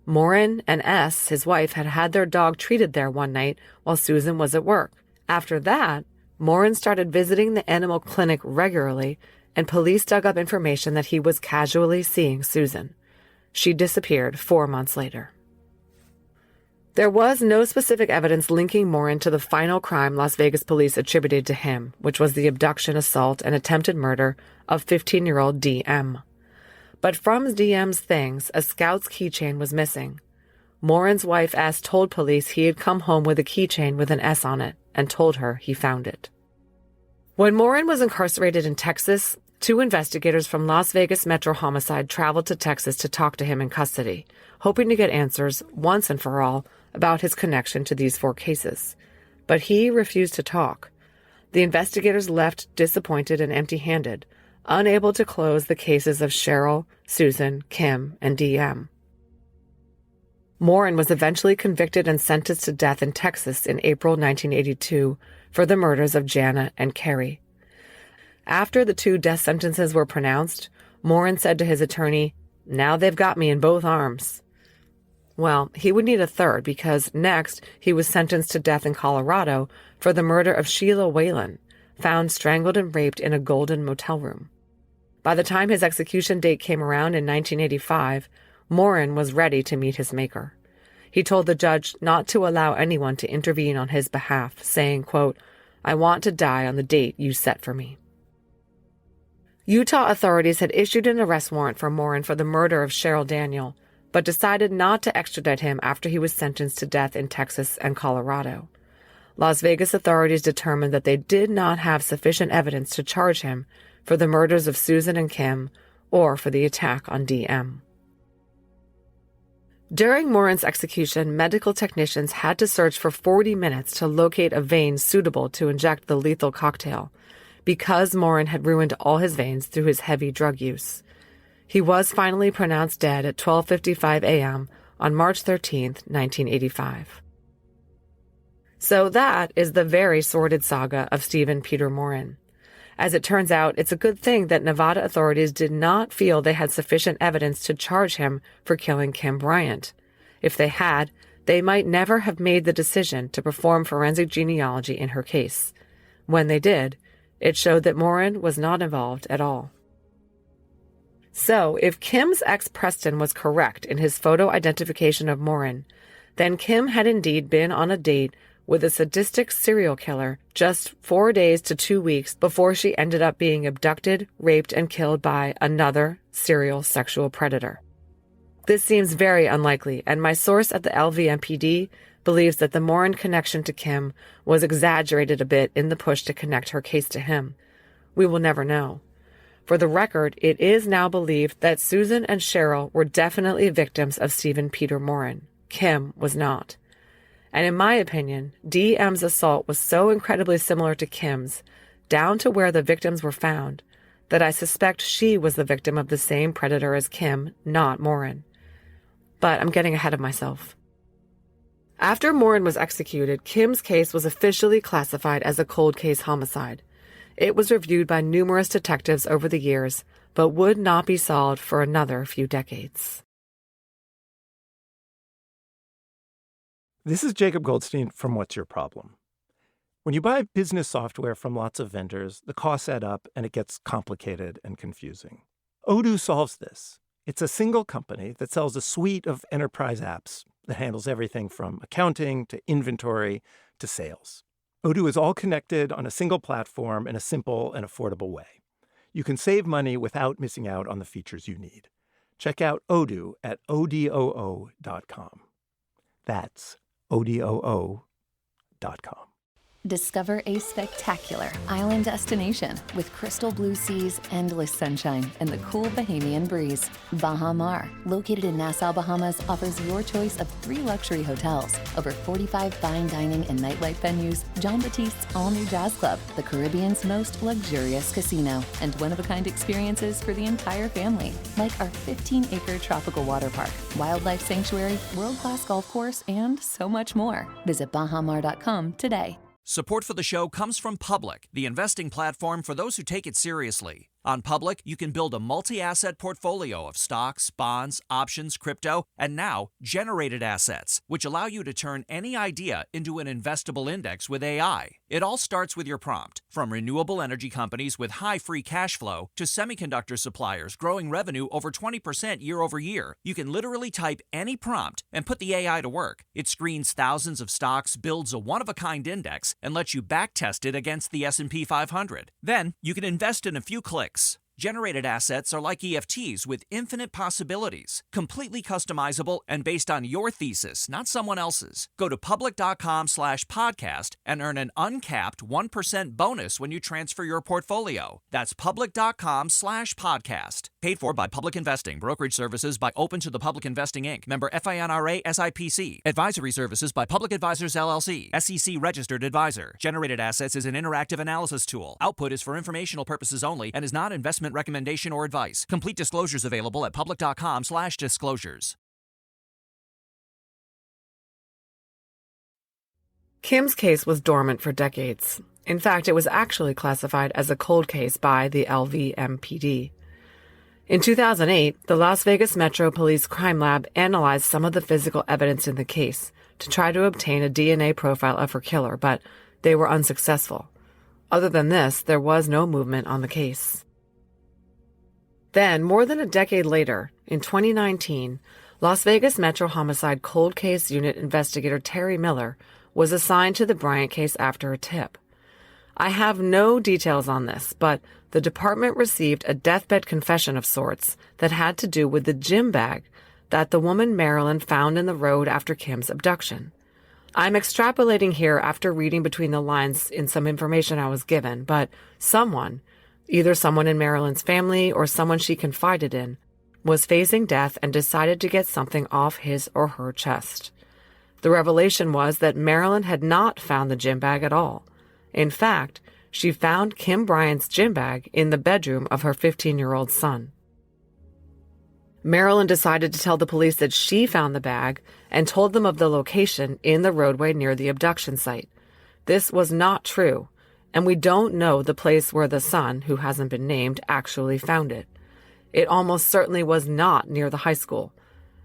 Morin and S, his wife, had had their dog treated there one night while Susan was at work. After that, Morin started visiting the animal clinic regularly, and police dug up information that he was casually seeing Susan. She disappeared 4 months later. There was no specific evidence linking Morin to the final crime Las Vegas police attributed to him, which was the abduction, assault, and attempted murder of 15-year-old DM. But from DM's things, a Scout's keychain was missing. Morin's wife S told police he had come home with a keychain with an S on it and told her he found it. When Morin was incarcerated in Texas, 2 investigators from Las Vegas Metro Homicide traveled to Texas to talk to him in custody, hoping to get answers once and for all about his connection to these 4 cases. But he refused to talk. The investigators left disappointed and empty-handed, unable to close the cases of Cheryl, Susan, Kim, and DM. Morin was eventually convicted and sentenced to death in Texas in April 1982 for the murders of Jana and Carrie. After the 2 death sentences were pronounced, Morin said to his attorney, "Now they've got me in both arms." Well, he would need a third because next he was sentenced to death in Colorado for the murder of Sheila Whalen, found strangled and raped in a Golden motel room. By the time his execution date came around in 1985, Morin was ready to meet his maker. He told the judge not to allow anyone to intervene on his behalf, saying, quote, "I want to die on the date you set for me." Utah authorities had issued an arrest warrant for Morin for the murder of Cheryl Daniel, but decided not to extradite him after he was sentenced to death in Texas and Colorado. Las Vegas authorities determined that they did not have sufficient evidence to charge him for the murders of Susan and Kim or for the attack on DM. During Morin's execution, medical technicians had to search for 40 minutes to locate a vein suitable to inject the lethal cocktail, because Morin had ruined all his veins through his heavy drug use. He was finally pronounced dead at 12:55 a.m. on March 13, 1985. So that is the very sordid saga of Stephen Peter Morin. As it turns out, it's a good thing that Nevada authorities did not feel they had sufficient evidence to charge him for killing Kim Bryant. If they had, they might never have made the decision to perform forensic genealogy in her case. When they did, it showed that Morin was not involved at all. So, if Kim's ex Preston was correct in his photo identification of Morin, then Kim had indeed been on a date with a sadistic serial killer just 4 days to 2 weeks before she ended up being abducted, raped, and killed by another serial sexual predator. This seems very unlikely, and my source at the LVMPD believes that the Morin connection to Kim was exaggerated a bit in the push to connect her case to him. We will never know. For the record, it is now believed that Susan and Cheryl were definitely victims of Stephen Peter Morin. Kim was not. And in my opinion, DM's assault was so incredibly similar to Kim's, down to where the victims were found, that I suspect she was the victim of the same predator as Kim, not Morin. But I'm getting ahead of myself. After Morin was executed, Kim's case was officially classified as a cold case homicide. It was reviewed by numerous detectives over the years, but would not be solved for another few decades. This is Jacob Goldstein from What's Your Problem? When you buy business software from lots of vendors, the costs add up and it gets complicated and confusing. Odoo solves this. It's a single company that sells a suite of enterprise apps that handles everything from accounting to inventory to sales. Odoo is all connected on a single platform in a simple and affordable way. You can save money without missing out on the features you need. Check out Odoo at odoo.com. That's odoo.com. Discover a spectacular island destination with crystal blue seas, endless sunshine, and the cool Bahamian breeze. Baha Mar, located in Nassau, Bahamas, offers your choice of 3 luxury hotels, over 45 fine dining and nightlife venues, John Baptiste's all-new jazz club, the Caribbean's most luxurious casino, and one-of-a-kind experiences for the entire family, like our 15-acre tropical water park, wildlife sanctuary, world-class golf course, and so much more. Visit bahamar.com today. Support for the show comes from Public, the investing platform for those who take it seriously. On Public, you can build a multi-asset portfolio of stocks, bonds, options, crypto, and now generated assets, which allow you to turn any idea into an investable index with AI. It all starts with your prompt. From renewable energy companies with high free cash flow to semiconductor suppliers growing revenue over 20% year over year, you can literally type any prompt and put the AI to work. It screens thousands of stocks, builds a one-of-a-kind index, and lets you backtest it against the S&P 500. Then, you can invest in a few clicks. Generated assets are like EFTs with infinite possibilities, completely customizable and based on your thesis, not someone else's. Go to public.com/podcast and earn an uncapped 1% bonus when you transfer your portfolio. That's public.com/podcast. Paid for by Public Investing. Brokerage services by Open to the Public Investing, Inc. Member FINRA SIPC. Advisory services by Public Advisors LLC. SEC registered advisor. Generated assets is an interactive analysis tool. Output is for informational purposes only and is not investment recommendation or advice. Complete disclosures available at public.com/disclosures. Kim's case was dormant for decades. In fact, it was actually classified as a cold case by the LVMPD. In 2008, the Las Vegas Metro Police Crime Lab analyzed some of the physical evidence in the case to try to obtain a DNA profile of her killer, but they were unsuccessful. Other than this, there was no movement on the case. Then, more than a decade later, in 2019, Las Vegas Metro Homicide Cold Case Unit investigator Terry Miller was assigned to the Bryant case after a tip. I have no details on this, but the department received a deathbed confession of sorts that had to do with the gym bag that the woman Marilyn found in the road after Kim's abduction. I'm extrapolating here after reading between the lines in some information I was given, but someone, either someone in Marilyn's family or someone she confided in, was facing death and decided to get something off his or her chest. The revelation was that Marilyn had not found the gym bag at all. In fact, she found Kim Bryant's gym bag in the bedroom of her 15-year-old son. Marilyn decided to tell the police that she found the bag and told them of the location in the roadway near the abduction site. This was not true, and we don't know the place where the son, who hasn't been named, actually found it. It almost certainly was not near the high school,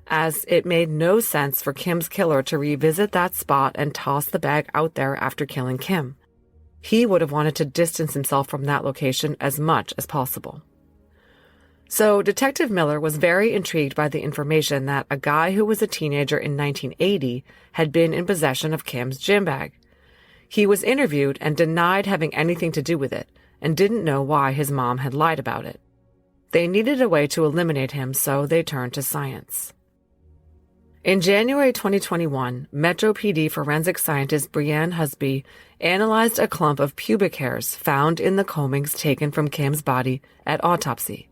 as it made no sense for Kim's killer to revisit that spot and toss the bag out there after killing Kim. He would have wanted to distance himself from that location as much as possible. So Detective Miller was very intrigued by the information that a guy who was a teenager in 1980 had been in possession of Kim's gym bag. He was interviewed and denied having anything to do with it and didn't know why his mom had lied about it. They needed a way to eliminate him, so they turned to science. In January 2021, Metro PD forensic scientist Brianne Husby analyzed a clump of pubic hairs found in the combings taken from Kim's body at autopsy.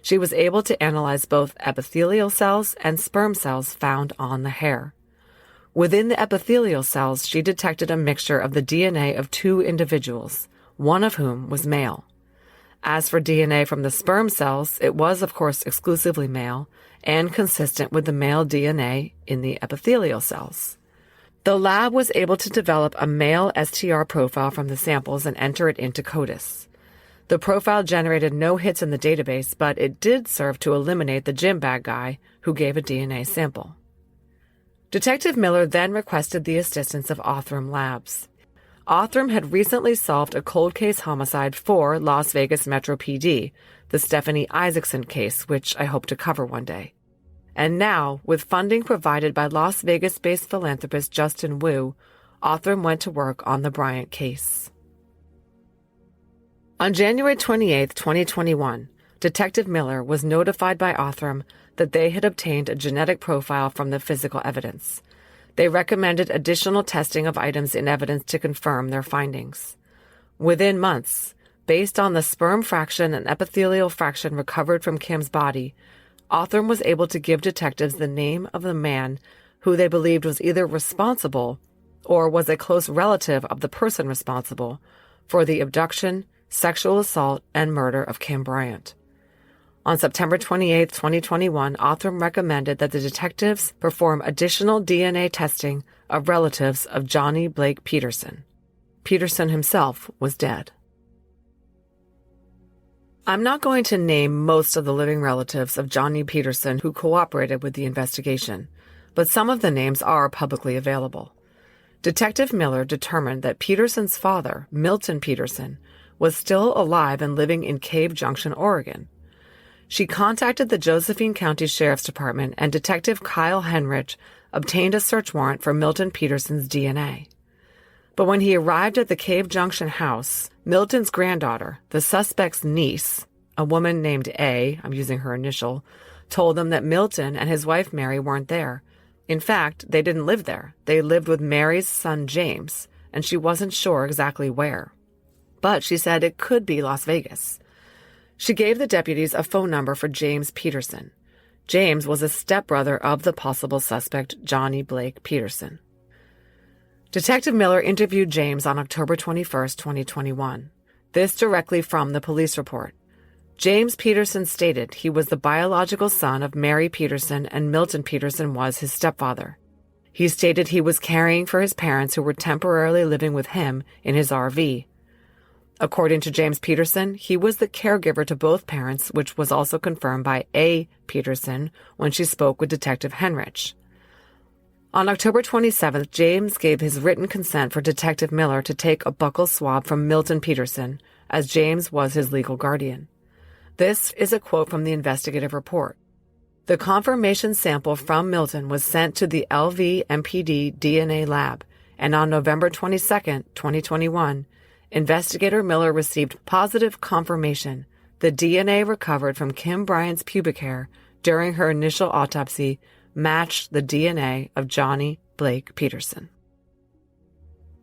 She was able to analyze both epithelial cells and sperm cells found on the hair. Within the epithelial cells, she detected a mixture of the DNA of 2 individuals, one of whom was male. As for DNA from the sperm cells, it was, of course, exclusively male and consistent with the male DNA in the epithelial cells. The lab was able to develop a male STR profile from the samples and enter it into CODIS. The profile generated no hits in the database, but it did serve to eliminate the gym bag guy who gave a DNA sample. Detective Miller then requested the assistance of Othram Labs. Othram had recently solved a cold case homicide for Las Vegas Metro PD, the Stephanie Isaacson case, which I hope to cover one day. And now, with funding provided by Las Vegas-based philanthropist Justin Wu, Othram went to work on the Bryant case. On January 28, 2021, Detective Miller was notified by Othram that they had obtained a genetic profile from the physical evidence. They recommended additional testing of items in evidence to confirm their findings. Within months, based on the sperm fraction and epithelial fraction recovered from Kim's body, Othram was able to give detectives the name of the man who they believed was either responsible or was a close relative of the person responsible for the abduction, sexual assault, and murder of Kim Bryant. On September 28, 2021, Othram recommended that the detectives perform additional DNA testing of relatives of Johnny Blake Peterson. Peterson himself was dead. I'm not going to name most of the living relatives of Johnny Peterson who cooperated with the investigation, but some of the names are publicly available. Detective Miller determined that Peterson's father, Milton Peterson, was still alive and living in Cave Junction, Oregon. She contacted the Josephine County Sheriff's Department, and Detective Kyle Henrich obtained a search warrant for Milton Peterson's DNA. But when he arrived at the Cave Junction house, Milton's granddaughter, the suspect's niece, a woman named A, I'm using her initial, told them that Milton and his wife Mary weren't there. In fact, they didn't live there. They lived with Mary's son James, and she wasn't sure exactly where. But she said it could be Las Vegas. She gave the deputies a phone number for James Peterson. James was a stepbrother of the possible suspect, Johnny Blake Peterson. Detective Miller interviewed James on October 21, 2021. This directly from the police report. James Peterson stated he was the biological son of Mary Peterson and Milton Peterson was his stepfather. He stated he was caring for his parents who were temporarily living with him in his RV. According to James Peterson, he was the caregiver to both parents, which was also confirmed by A. Peterson when she spoke with Detective Henrich. On October 27th, James gave his written consent for Detective Miller to take a buccal swab from Milton Peterson, as James was his legal guardian. This is a quote from the investigative report. The confirmation sample from Milton was sent to the LVMPD DNA lab, and on November 22nd, 2021, Investigator Miller received positive confirmation the DNA recovered from Kim Bryant's pubic hair during her initial autopsy matched the DNA of Johnny Blake Peterson.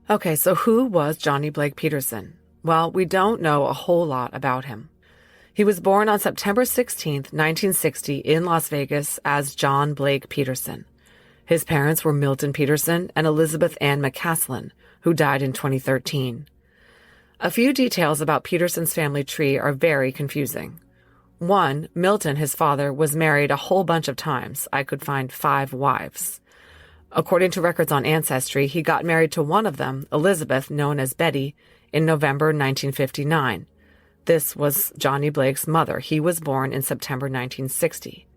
Okay, so who was Johnny Blake Peterson? Well, we don't know a whole lot about him. He was born on September 16, 1960 in Las Vegas as John Blake Peterson. His parents were Milton Peterson and Elizabeth Ann McCaslin, who died in 2013. A few details about Peterson's family tree are very confusing. 1, Milton, his father, was married a whole bunch of times. I could find 5 wives. According to records on Ancestry, he got married to one of them, Elizabeth, known as Betty, in November 1959. This was Johnny Blake's mother. He was born in September 1960.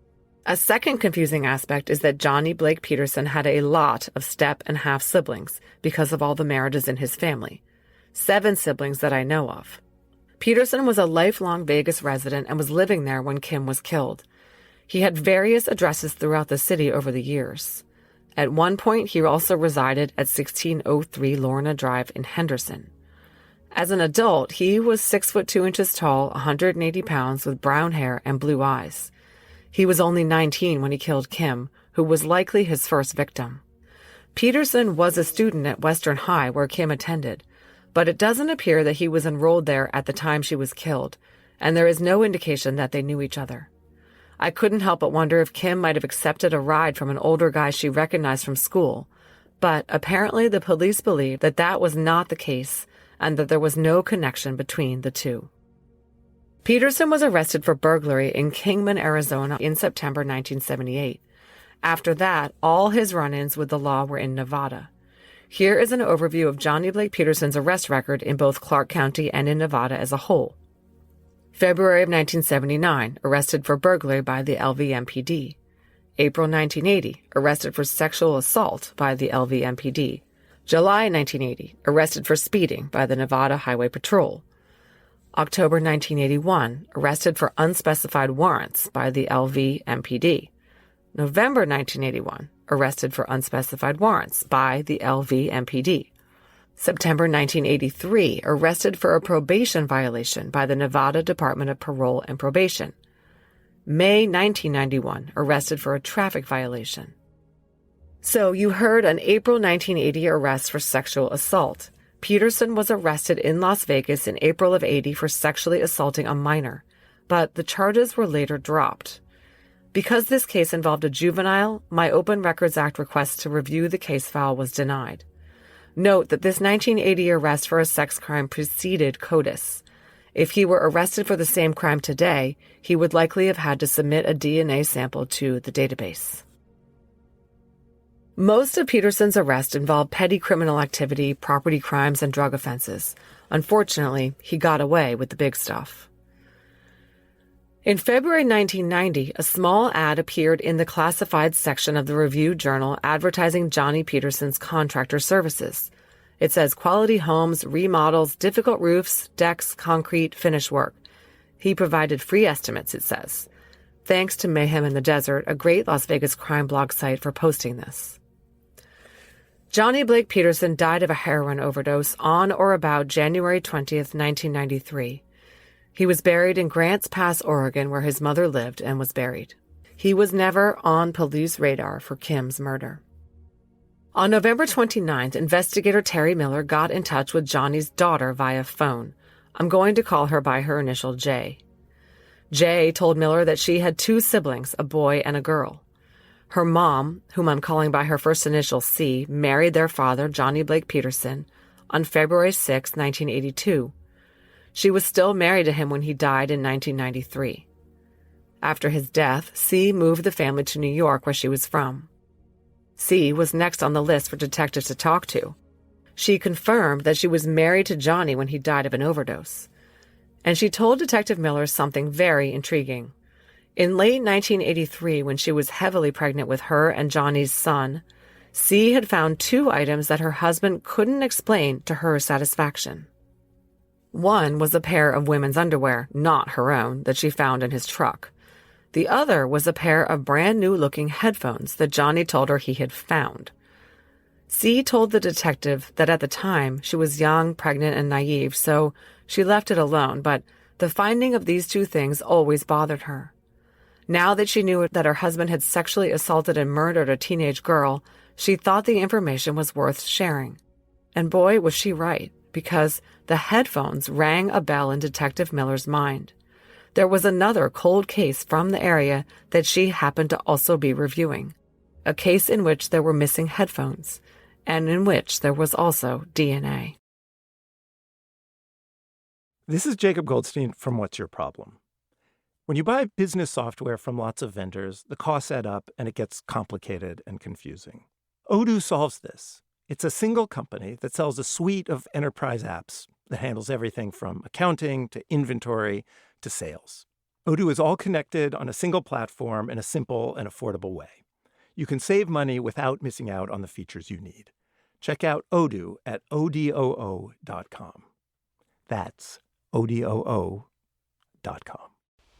A second confusing aspect is that Johnny Blake Peterson had a lot of step and half siblings because of all the marriages in his family. 7 siblings that I know of. Peterson was a lifelong Vegas resident and was living there when Kim was killed. He had various addresses throughout the city over the years. At one point, he also resided at 1603 Lorna Drive in Henderson. As an adult, he was 6'2" tall, 180 pounds, with brown hair and blue eyes. He was only 19 when he killed Kim, who was likely his first victim. Peterson was a student at Western High, where Kim attended, but it doesn't appear that he was enrolled there at the time she was killed, and there is no indication that they knew each other. I couldn't help but wonder if Kim might have accepted a ride from an older guy she recognized from school, but apparently the police believe that that was not the case, and that there was no connection between the two. Peterson was arrested for burglary in Kingman, Arizona in September 1978. After that, all his run-ins with the law were in Nevada. Here is an overview of Johnny Blake Peterson's arrest record in both Clark County and in Nevada as a whole. February of 1979, arrested for burglary by the LVMPD. April 1980, arrested for sexual assault by the LVMPD. July 1980, arrested for speeding by the Nevada Highway Patrol. October 1981, arrested for unspecified warrants by the LVMPD. November 1981, arrested for unspecified warrants by the LVMPD. September 1983, arrested for a probation violation by the Nevada Department of Parole and Probation. May 1991, arrested for a traffic violation. So you heard an April 1980 arrest for sexual assault. Peterson was arrested in Las Vegas in April of '80 for sexually assaulting a minor, but the charges were later dropped. Because this case involved a juvenile, my Open Records Act request to review the case file was denied. Note that this 1980 arrest for a sex crime preceded CODIS. If he were arrested for the same crime today, he would likely have had to submit a DNA sample to the database. Most of Peterson's arrests involved petty criminal activity, property crimes, and drug offenses. Unfortunately, he got away with the big stuff. In February 1990, a small ad appeared in the classified section of the Review Journal advertising Johnny Peterson's contractor services. It says quality homes, remodels, difficult roofs, decks, concrete, finish work. He provided free estimates, it says. Thanks to Mayhem in the Desert, a great Las Vegas crime blog site, for posting this. Johnny Blake Peterson died of a heroin overdose on or about January 20th, 1993. He was buried in Grants Pass, Oregon, where his mother lived and was buried. He was never on police radar for Kim's murder. On November 29th, investigator Terry Miller got in touch with Johnny's daughter via phone. I'm going to call her by her initial J. J told Miller that she had two siblings, a boy and a girl. Her mom, whom I'm calling by her first initial C, married their father, Johnny Blake Peterson, on February 6, 1982. She was still married to him when he died in 1993. After his death, C moved the family to New York, where she was from. C was next on the list for detectives to talk to. She confirmed that she was married to Johnny when he died of an overdose. And she told Detective Miller something very intriguing. In late 1983, when she was heavily pregnant with her and Johnny's son, C had found two items that her husband couldn't explain to her satisfaction. One was a pair of women's underwear, not her own, that she found in his truck. The other was a pair of brand-new-looking headphones that Johnny told her he had found. C told the detective that at the time she was young, pregnant, and naive, so she left it alone, but the finding of these two things always bothered her. Now that she knew that her husband had sexually assaulted and murdered a teenage girl, she thought the information was worth sharing. And boy, was she right, because the headphones rang a bell in Detective Miller's mind. There was another cold case from the area that she happened to also be reviewing, a case in which there were missing headphones, and in which there was also DNA. This is Jacob Goldstein from What's Your Problem? When you buy business software from lots of vendors, the costs add up and it gets complicated and confusing. Odoo solves this. It's a single company that sells a suite of enterprise apps that handles everything from accounting to inventory to sales. Odoo is all connected on a single platform in a simple and affordable way. You can save money without missing out on the features you need. Check out Odoo at odoo.com. That's odoo.com.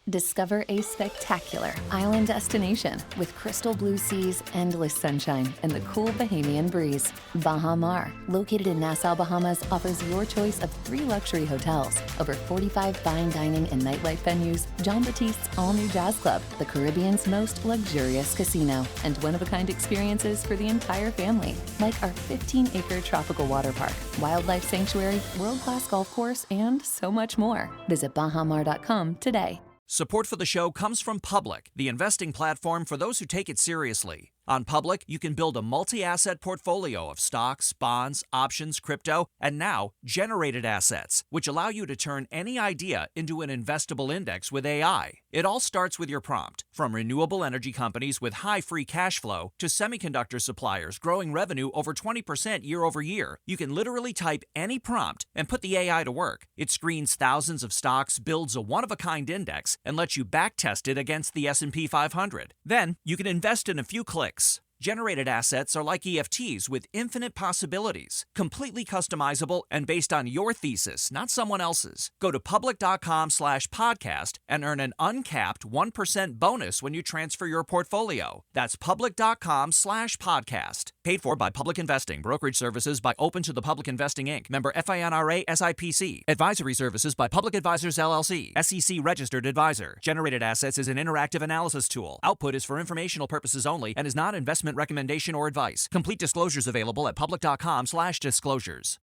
Discover a spectacular island destination with crystal blue seas, endless sunshine, and the cool Bahamian breeze. Baha Mar, located in Nassau, Bahamas, offers your choice of 3 luxury hotels, over 45 fine dining and nightlife venues, John Batiste's all-new jazz club, the Caribbean's most luxurious casino, and one-of-a-kind experiences for the entire family, like our 15-acre tropical water park, wildlife sanctuary, world-class golf course, and so much more. Visit bahamar.com today. Support for the show comes from Public, the investing platform for those who take it seriously. On Public, you can build a multi-asset portfolio of stocks, bonds, options, crypto, and now generated assets, which allow you to turn any idea into an investable index with AI. It all starts with your prompt, from renewable energy companies with high free cash flow to semiconductor suppliers growing revenue over 20% year over year. You can literally type any prompt and put the AI to work. It screens thousands of stocks, builds a one-of-a-kind index, and lets you backtest it against the S&P 500. Then, you can invest in a few clicks. Generated assets are like EFTs with infinite possibilities, completely customizable and based on your thesis, not someone else's. Go to public.com/podcast and earn an uncapped 1% bonus when you transfer your portfolio. That's public.com/podcast. Paid for by Public Investing. Brokerage services by Open to the Public Investing, Inc. Member FINRA SIPC. Advisory services by Public Advisors LLC. SEC registered advisor. Generated assets is an interactive analysis tool. Output is for informational purposes only and is not investment recommendation or advice. Complete disclosures available at public.com/disclosures.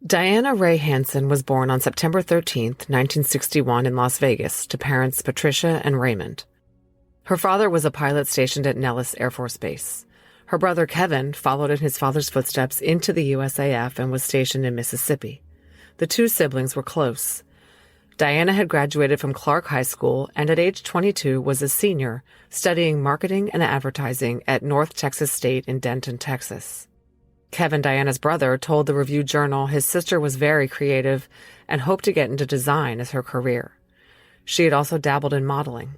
Diana Ray Hanson was born on September 13th, 1961 in Las Vegas to parents Patricia and Raymond. Her father was a pilot stationed at Nellis Air Force Base. Her brother Kevin followed in his father's footsteps into the USAF and was stationed in Mississippi. The two siblings were close. Diana had graduated from Clark High School and at age 22 was a senior studying marketing and advertising at North Texas State in Denton, Texas. Kevin, Diana's brother, told the Review-Journal his sister was very creative and hoped to get into design as her career. She had also dabbled in modeling.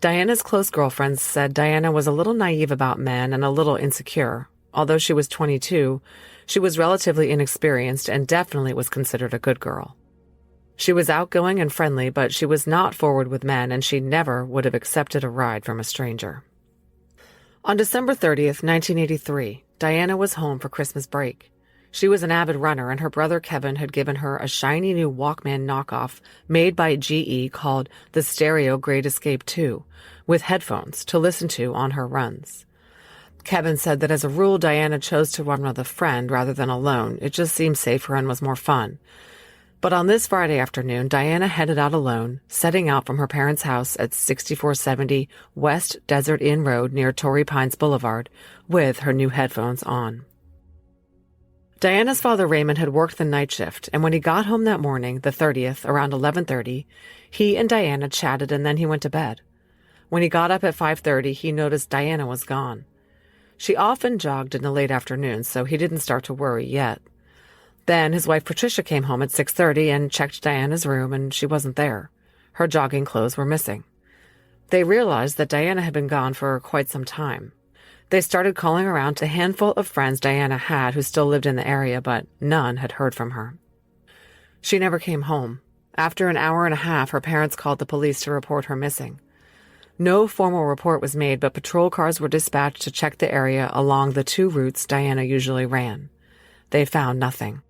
Diana's close girlfriends said Diana was a little naive about men and a little insecure. Although she was 22, she was relatively inexperienced and definitely was considered a good girl. She was outgoing and friendly, but she was not forward with men, and she never would have accepted a ride from a stranger. On December 30th, 1983, Diana was home for Christmas break. She was an avid runner, and her brother Kevin had given her a shiny new Walkman knockoff made by GE called the Stereo Great Escape 2, with headphones to listen to on her runs. Kevin said that as a rule, Diana chose to run with a friend rather than alone. It just seemed safer and was more fun. But on this Friday afternoon, Diana headed out alone, setting out from her parents' house at 6470 West Desert Inn Road near Torrey Pines Boulevard, with her new headphones on. Diana's father Raymond had worked the night shift, and when he got home that morning, the 30th, around 11:30, he and Diana chatted and then he went to bed. When he got up at 5:30, he noticed Diana was gone. She often jogged in the late afternoon, so he didn't start to worry yet. Then his wife Patricia came home at 6:30 and checked Diana's room, and she wasn't there. Her jogging clothes were missing. They realized that Diana had been gone for quite some time. They started calling around to a handful of friends Diana had who still lived in the area, but none had heard from her. She never came home. After an hour and a half, her parents called the police to report her missing. No formal report was made, but patrol cars were dispatched to check the area along the two routes Diana usually ran. They found nothing.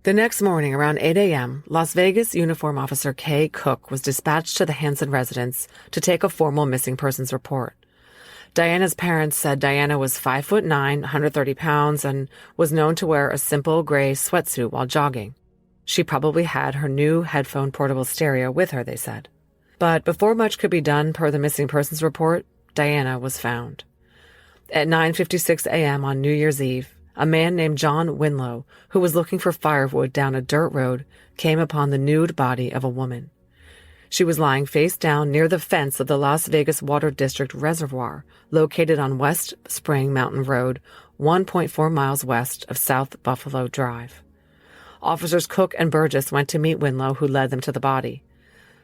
The next morning, around 8 a.m., Las Vegas uniform officer Kay Cook was dispatched to the Hanson residence to take a formal missing persons report. Diana's parents said Diana was 5'9", 130 pounds, and was known to wear a simple gray sweatsuit while jogging. She probably had her new headphone portable stereo with her, they said. But before much could be done per the missing persons report, Diana was found. At 9:56 a.m. on New Year's Eve, a man named John Winlow, who was looking for firewood down a dirt road, came upon the nude body of a woman. She was lying face down near the fence of the Las Vegas Water District Reservoir, located on West Spring Mountain Road, 1.4 miles west of South Buffalo Drive. Officers Cook and Burgess went to meet Winlow, who led them to the body.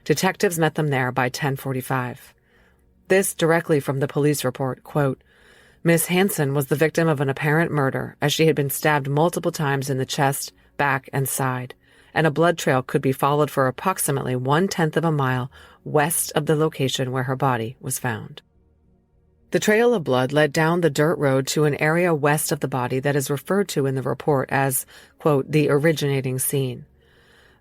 Detectives met them there by 10:45. This directly from the police report, quote, Miss Hanson was the victim of an apparent murder, as she had been stabbed multiple times in the chest, back, and side, and a blood trail could be followed for approximately 1/10 of a mile west of the location where her body was found. The trail of blood led down the dirt road to an area west of the body that is referred to in the report as, quote, the originating scene.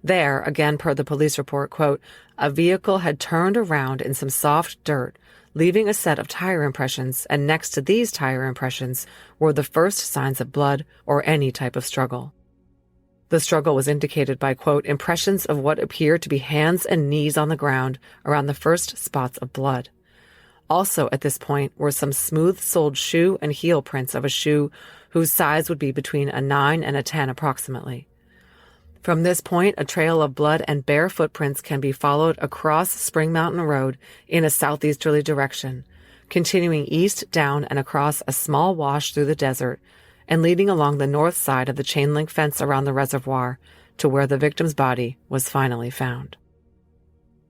There, again per the police report, quote, a vehicle had turned around in some soft dirt, leaving a set of tire impressions, and next to these tire impressions were the first signs of blood or any type of struggle. The struggle was indicated by, quote, impressions of what appeared to be hands and knees on the ground around the first spots of blood. Also at this point were some smooth-soled shoe and heel prints of a shoe whose size would be between a 9 and a 10 approximately. From this point, a trail of blood and bare footprints can be followed across Spring Mountain Road in a southeasterly direction, continuing east down and across a small wash through the desert, and leading along the north side of the chain-link fence around the reservoir to where the victim's body was finally found.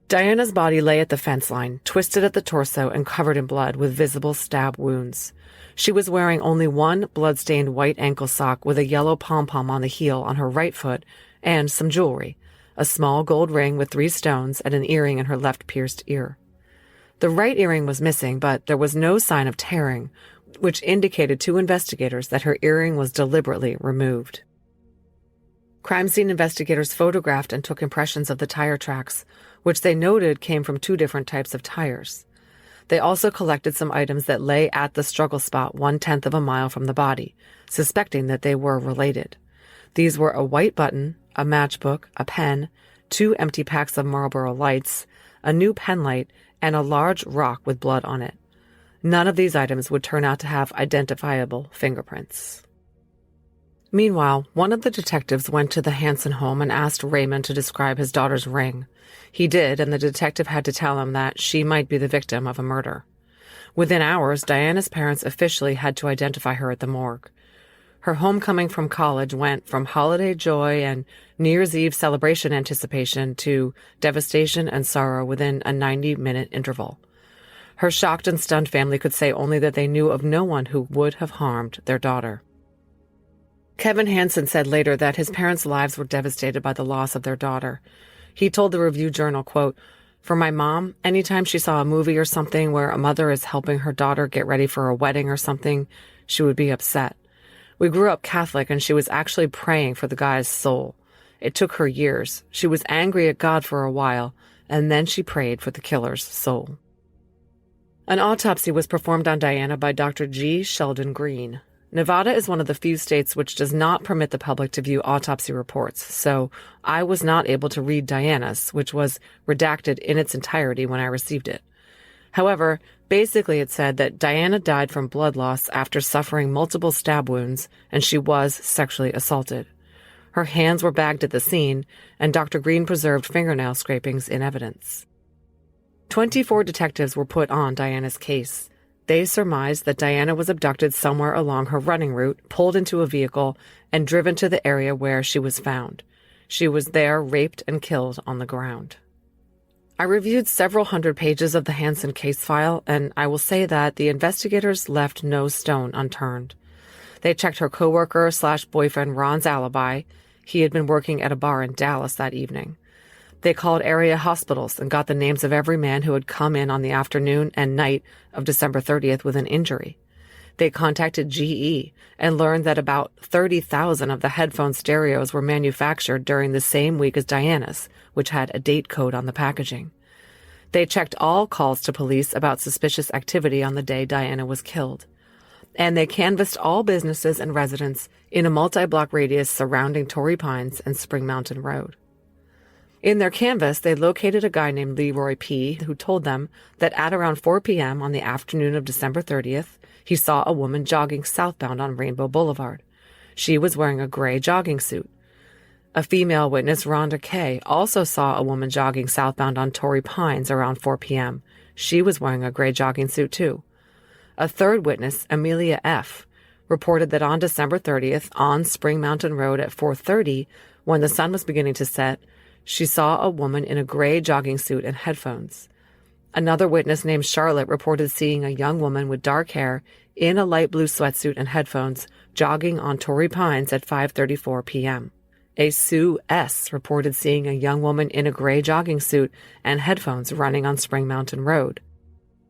Diana's body lay at the fence line, twisted at the torso and covered in blood with visible stab wounds. She was wearing only one blood-stained white ankle sock with a yellow pom-pom on the heel on her right foot and some jewelry, a small gold ring with 3 stones and an earring in her left pierced ear. The right earring was missing, but there was no sign of tearing, which indicated to investigators that her earring was deliberately removed. Crime scene investigators photographed and took impressions of the tire tracks, which they noted came from 2 different types of tires. They also collected some items that lay at the struggle spot 1/10 of a mile from the body, suspecting that they were related. These were a white button, a matchbook, a pen, 2 empty packs of Marlboro Lights, a new pen light, and a large rock with blood on it. None of these items would turn out to have identifiable fingerprints. Meanwhile, one of the detectives went to the Hanson home and asked Raymond to describe his daughter's ring. He did, and the detective had to tell him that she might be the victim of a murder. Within hours, Diana's parents officially had to identify her at the morgue. Her homecoming from college went from holiday joy and New Year's Eve celebration anticipation to devastation and sorrow within a 90-minute interval. Her shocked and stunned family could say only that they knew of no one who would have harmed their daughter. Kevin Hanson said later that his parents' lives were devastated by the loss of their daughter. He told the Review-Journal, quote, "For my mom, anytime she saw a movie or something where a mother is helping her daughter get ready for a wedding or something, she would be upset. We grew up Catholic and she was actually praying for the guy's soul. It took her years. She was angry at God for a while, and then she prayed for the killer's soul." An autopsy was performed on Diana by Dr. G. Sheldon Green. Nevada is one of the few states which does not permit the public to view autopsy reports, so I was not able to read Diana's, which was redacted in its entirety when I received it. However, basically it said that Diana died from blood loss after suffering multiple stab wounds, and she was sexually assaulted. Her hands were bagged at the scene, and Dr. Green preserved fingernail scrapings in evidence. 24 detectives were put on Diana's case. They surmised that Diana was abducted somewhere along her running route, pulled into a vehicle, and driven to the area where she was found. She was there raped and killed on the ground. I reviewed several hundred pages of the Hanson case file, and I will say that the investigators left no stone unturned. They checked her coworker/boyfriend Ron's alibi. He had been working at a bar in Dallas that evening. They called area hospitals and got the names of every man who had come in on the afternoon and night of December 30th with an injury. They contacted GE and learned that about 30,000 of the headphone stereos were manufactured during the same week as Diana's, which had a date code on the packaging. They checked all calls to police about suspicious activity on the day Diana was killed. And they canvassed all businesses and residents in a multi-block radius surrounding Torrey Pines and Spring Mountain Road. In their canvass, they located a guy named Leroy P., who told them that at around 4 p.m. on the afternoon of December 30th, he saw a woman jogging southbound on Rainbow Boulevard. She was wearing a gray jogging suit. A female witness, Rhonda K., also saw a woman jogging southbound on Torrey Pines around 4 p.m. She was wearing a gray jogging suit, too. A third witness, Amelia F., reported that on December 30th, on Spring Mountain Road at 4:30, when the sun was beginning to set, she saw a woman in a gray jogging suit and headphones. Another witness named Charlotte reported seeing a young woman with dark hair in a light blue sweatsuit and headphones jogging on Torrey Pines at 5:34 p.m. A Sue S. reported seeing a young woman in a gray jogging suit and headphones running on Spring Mountain Road.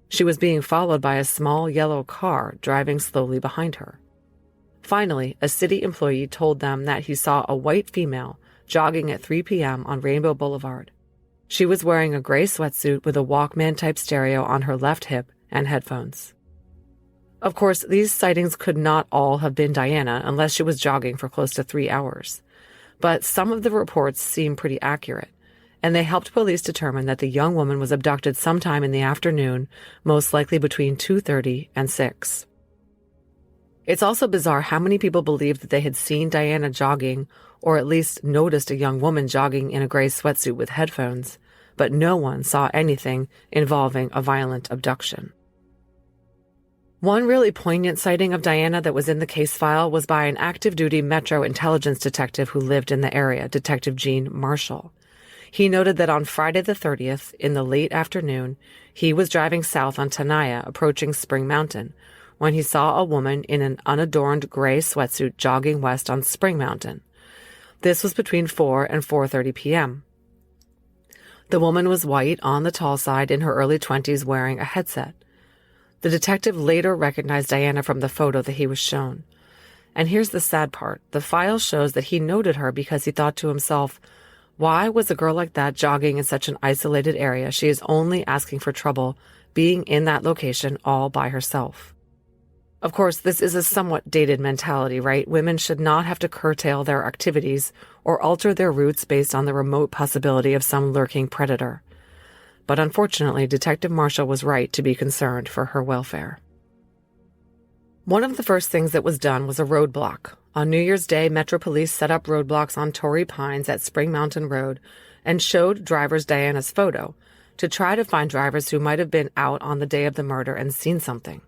She was being followed by a small yellow car driving slowly behind her. Finally, a city employee told them that he saw a white female jogging at 3 p.m. on Rainbow Boulevard. She was wearing a gray sweatsuit with a Walkman-type stereo on her left hip and headphones. Of course, these sightings could not all have been Diana unless she was jogging for close to 3 hours. But some of the reports seem pretty accurate, and they helped police determine that the young woman was abducted sometime in the afternoon, most likely between 2:30 and 6. It's also bizarre how many people believed that they had seen Diana jogging, or at least noticed a young woman jogging in a gray sweatsuit with headphones, but no one saw anything involving a violent abduction. One really poignant sighting of Diana that was in the case file was by an active-duty Metro intelligence detective who lived in the area, Detective Gene Marshall. He noted that on Friday the 30th, in the late afternoon, he was driving south on Tenaya, approaching Spring Mountain, when he saw a woman in an unadorned gray sweatsuit jogging west on Spring Mountain. This was between 4 and 4:30 p.m. The woman was white, on the tall side, in her early 20s, wearing a headset. The detective later recognized Diana from the photo that he was shown. And here's the sad part. The file shows that he noted her because he thought to himself, why was a girl like that jogging in such an isolated area? She is only asking for trouble being in that location all by herself. Of course, this is a somewhat dated mentality, right? Women should not have to curtail their activities or alter their routes based on the remote possibility of some lurking predator. But unfortunately, Detective Marshall was right to be concerned for her welfare. One of the first things that was done was a roadblock. On New Year's Day, Metro Police set up roadblocks on Torrey Pines at Spring Mountain Road and showed drivers Diana's photo to try to find drivers who might have been out on the day of the murder and seen something.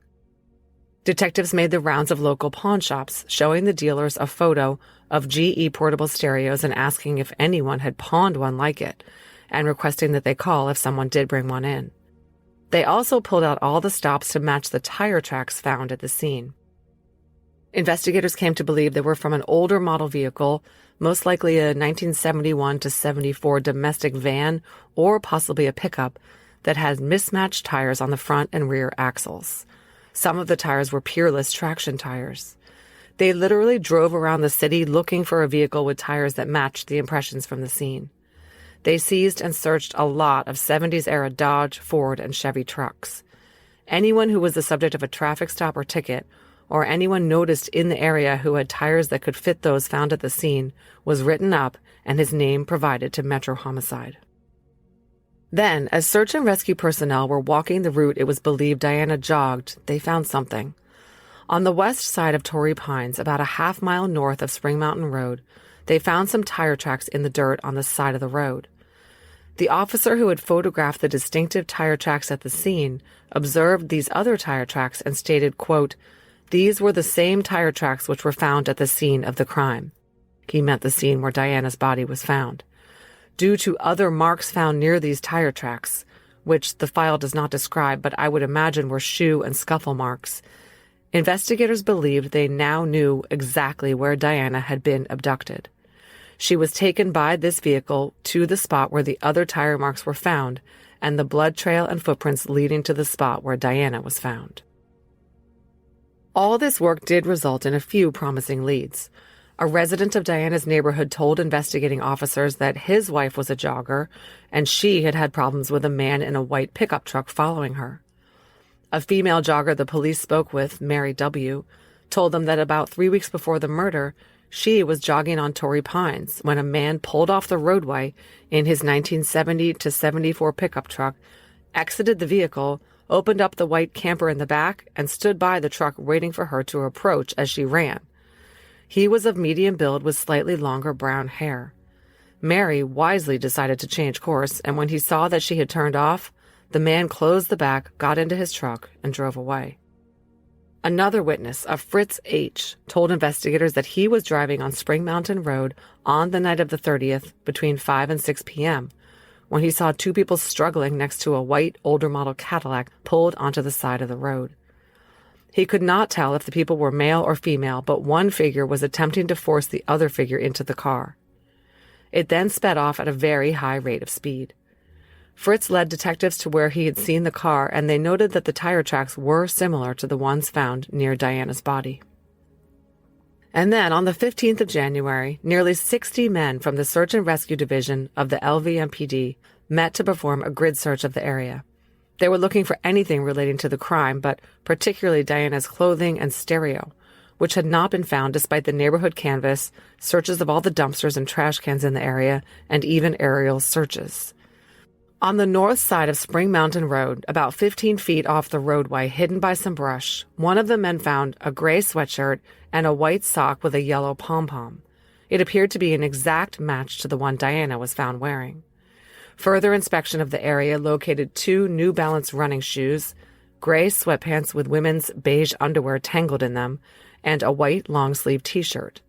Detectives made the rounds of local pawn shops, showing the dealers a photo of GE portable stereos and asking if anyone had pawned one like it, and requesting that they call if someone did bring one in. They also pulled out all the stops to match the tire tracks found at the scene. Investigators came to believe they were from an older model vehicle, most likely a 1971 to 74 domestic van or possibly a pickup that had mismatched tires on the front and rear axles. Some of the tires were Peerless traction tires. They literally drove around the city looking for a vehicle with tires that matched the impressions from the scene. They seized and searched a lot of 70s-era Dodge, Ford, and Chevy trucks. Anyone who was the subject of a traffic stop or ticket, or anyone noticed in the area who had tires that could fit those found at the scene, was written up and his name provided to Metro Homicide. Then, as search and rescue personnel were walking the route it was believed Diana jogged, they found something. On the west side of Torrey Pines, about a half-mile north of Spring Mountain Road, they found some tire tracks in the dirt on the side of the road. The officer who had photographed the distinctive tire tracks at the scene observed these other tire tracks and stated, quote, "These were the same tire tracks which were found at the scene of the crime." He meant the scene where Diana's body was found. Due to other marks found near these tire tracks, which the file does not describe but I would imagine were shoe and scuffle marks, investigators believed they now knew exactly where Diana had been abducted. She was taken by this vehicle to the spot where the other tire marks were found and the blood trail and footprints leading to the spot where Diana was found. All this work did result in a few promising leads. A resident of Diana's neighborhood told investigating officers that his wife was a jogger and she had had problems with a man in a white pickup truck following her. A female jogger the police spoke with, Mary W., told them that about 3 weeks before the murder, she was jogging on Torrey Pines when a man pulled off the roadway in his 1970 to 74 pickup truck, exited the vehicle, opened up the white camper in the back, and stood by the truck waiting for her to approach as she ran. He was of medium build with slightly longer brown hair. Mary wisely decided to change course, and when he saw that she had turned off, the man closed the back, got into his truck, and drove away. Another witness, a Fritz H., told investigators that he was driving on Spring Mountain Road on the night of the 30th between 5 and 6 p.m. when he saw two people struggling next to a white, older model Cadillac pulled onto the side of the road. He could not tell if the people were male or female, but one figure was attempting to force the other figure into the car. It then sped off at a very high rate of speed. Fritz led detectives to where he had seen the car, and they noted that the tire tracks were similar to the ones found near Diana's body. And then, on the 15th of January, nearly 60 men from the Search and Rescue Division of the LVMPD met to perform a grid search of the area. They were looking for anything relating to the crime, but particularly Diana's clothing and stereo, which had not been found despite the neighborhood canvass, searches of all the dumpsters and trash cans in the area, and even aerial searches. On the north side of Spring Mountain Road, about 15 feet off the roadway, hidden by some brush, one of the men found a gray sweatshirt and a white sock with a yellow pom-pom. It appeared to be an exact match to the one Diana was found wearing. Further inspection of the area located 2 New Balance running shoes, gray sweatpants with women's beige underwear tangled in them, and a white long-sleeve t-shirt.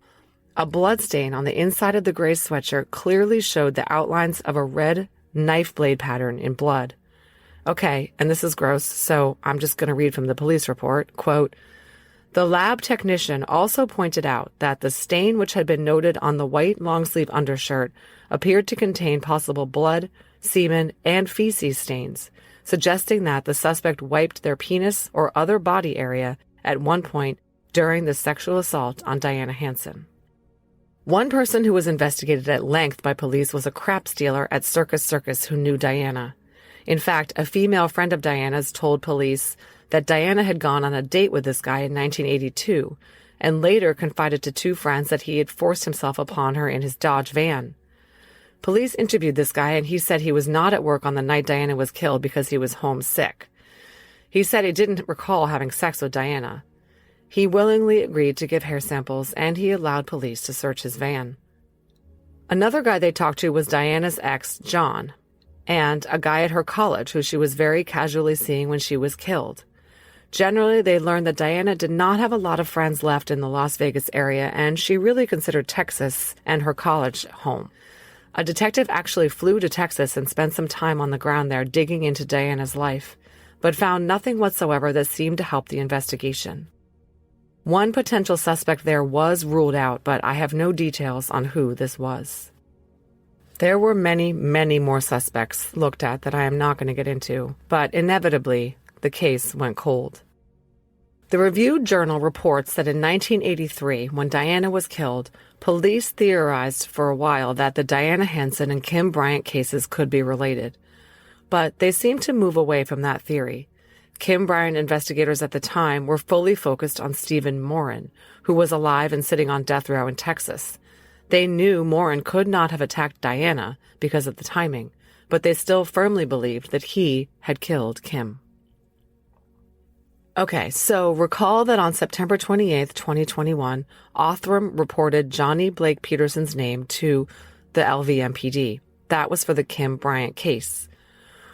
A bloodstain on the inside of the gray sweatshirt clearly showed the outlines of a red knife blade pattern in blood. Okay, and this is gross, so I'm just going to read from the police report. Quote, "The lab technician also pointed out that the stain which had been noted on the white long-sleeve undershirt appeared to contain possible blood, semen, and feces stains, suggesting that the suspect wiped their penis or other body area at one point during the sexual assault on Diana Hanson." One person who was investigated at length by police was a crap stealer at Circus Circus who knew Diana. In fact, a female friend of Diana's told police that Diana had gone on a date with this guy in 1982, and later confided to 2 friends that he had forced himself upon her in his Dodge van. Police interviewed this guy, and he said he was not at work on the night Diana was killed because he was homesick. He said he didn't recall having sex with Diana. He willingly agreed to give hair samples, and he allowed police to search his van. Another guy they talked to was Diana's ex, John, and a guy at her college who she was very casually seeing when she was killed. Generally, they learned that Diana did not have a lot of friends left in the Las Vegas area, and she really considered Texas and her college home. A detective actually flew to Texas and spent some time on the ground there digging into Diana's life, but found nothing whatsoever that seemed to help the investigation. One potential suspect there was ruled out, but I have no details on who this was. There were many, many more suspects looked at that I am not going to get into, but inevitably, the case went cold. The Review Journal reports that in 1983, when Diana was killed, police theorized for a while that the Diana Hanson and Kim Bryant cases could be related. But they seemed to move away from that theory. Kim Bryant investigators at the time were fully focused on Stephen Morin, who was alive and sitting on death row in Texas. They knew Morin could not have attacked Diana because of the timing, but they still firmly believed that he had killed Kim. Okay, so recall that on September 28th, 2021, Othram reported Johnny Blake Peterson's name to the LVMPD. That was for the Kim Bryant case.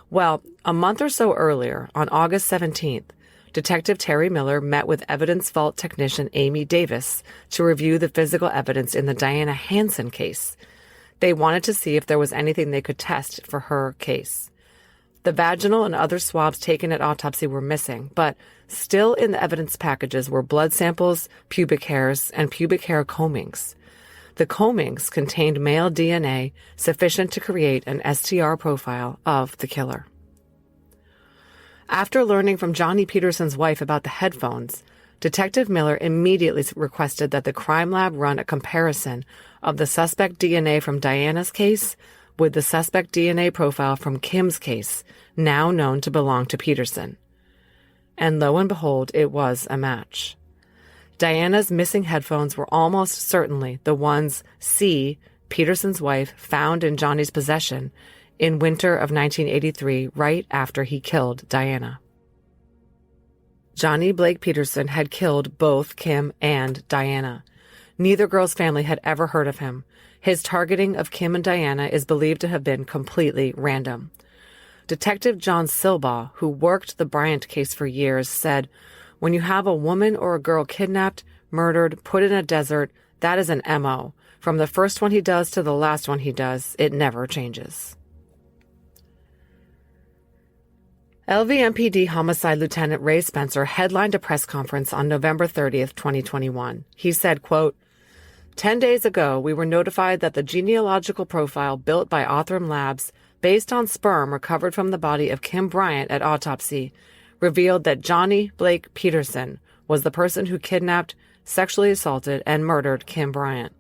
Well, a month or so earlier, on August 17th, Detective Terry Miller met with evidence vault technician Amy Davis to review the physical evidence in the Diana Hanson case. They wanted to see if there was anything they could test for her case. The vaginal and other swabs taken at autopsy were missing, but still in the evidence packages were blood samples, pubic hairs, and pubic hair combings. The combings contained male DNA sufficient to create an STR profile of the killer. After learning from Johnny Peterson's wife about the headphones, Detective Miller immediately requested that the crime lab run a comparison of the suspect DNA from Diana's case with the suspect DNA profile from Kim's case, now known to belong to Peterson. And lo and behold, it was a match. Diana's missing headphones were almost certainly the ones C, Peterson's wife, found in Johnny's possession in winter of 1983, right after he killed Diana. Johnny Blake Peterson had killed both Kim and Diana. Neither girl's family had ever heard of him. His targeting of Kim and Diana is believed to have been completely random. Detective John Silbaugh, who worked the Bryant case for years, said, "When you have a woman or a girl kidnapped, murdered, put in a desert, that is an MO. From the first one he does to the last one he does, it never changes." LVMPD Homicide Lieutenant Ray Spencer headlined a press conference on November 30th, 2021. He said, quote, 10 days ago, we were notified that the genealogical profile built by Othram Labs, based on sperm recovered from the body of Kim Bryant at autopsy, revealed that Johnny Blake Peterson was the person who kidnapped, sexually assaulted, and murdered Kim Bryant.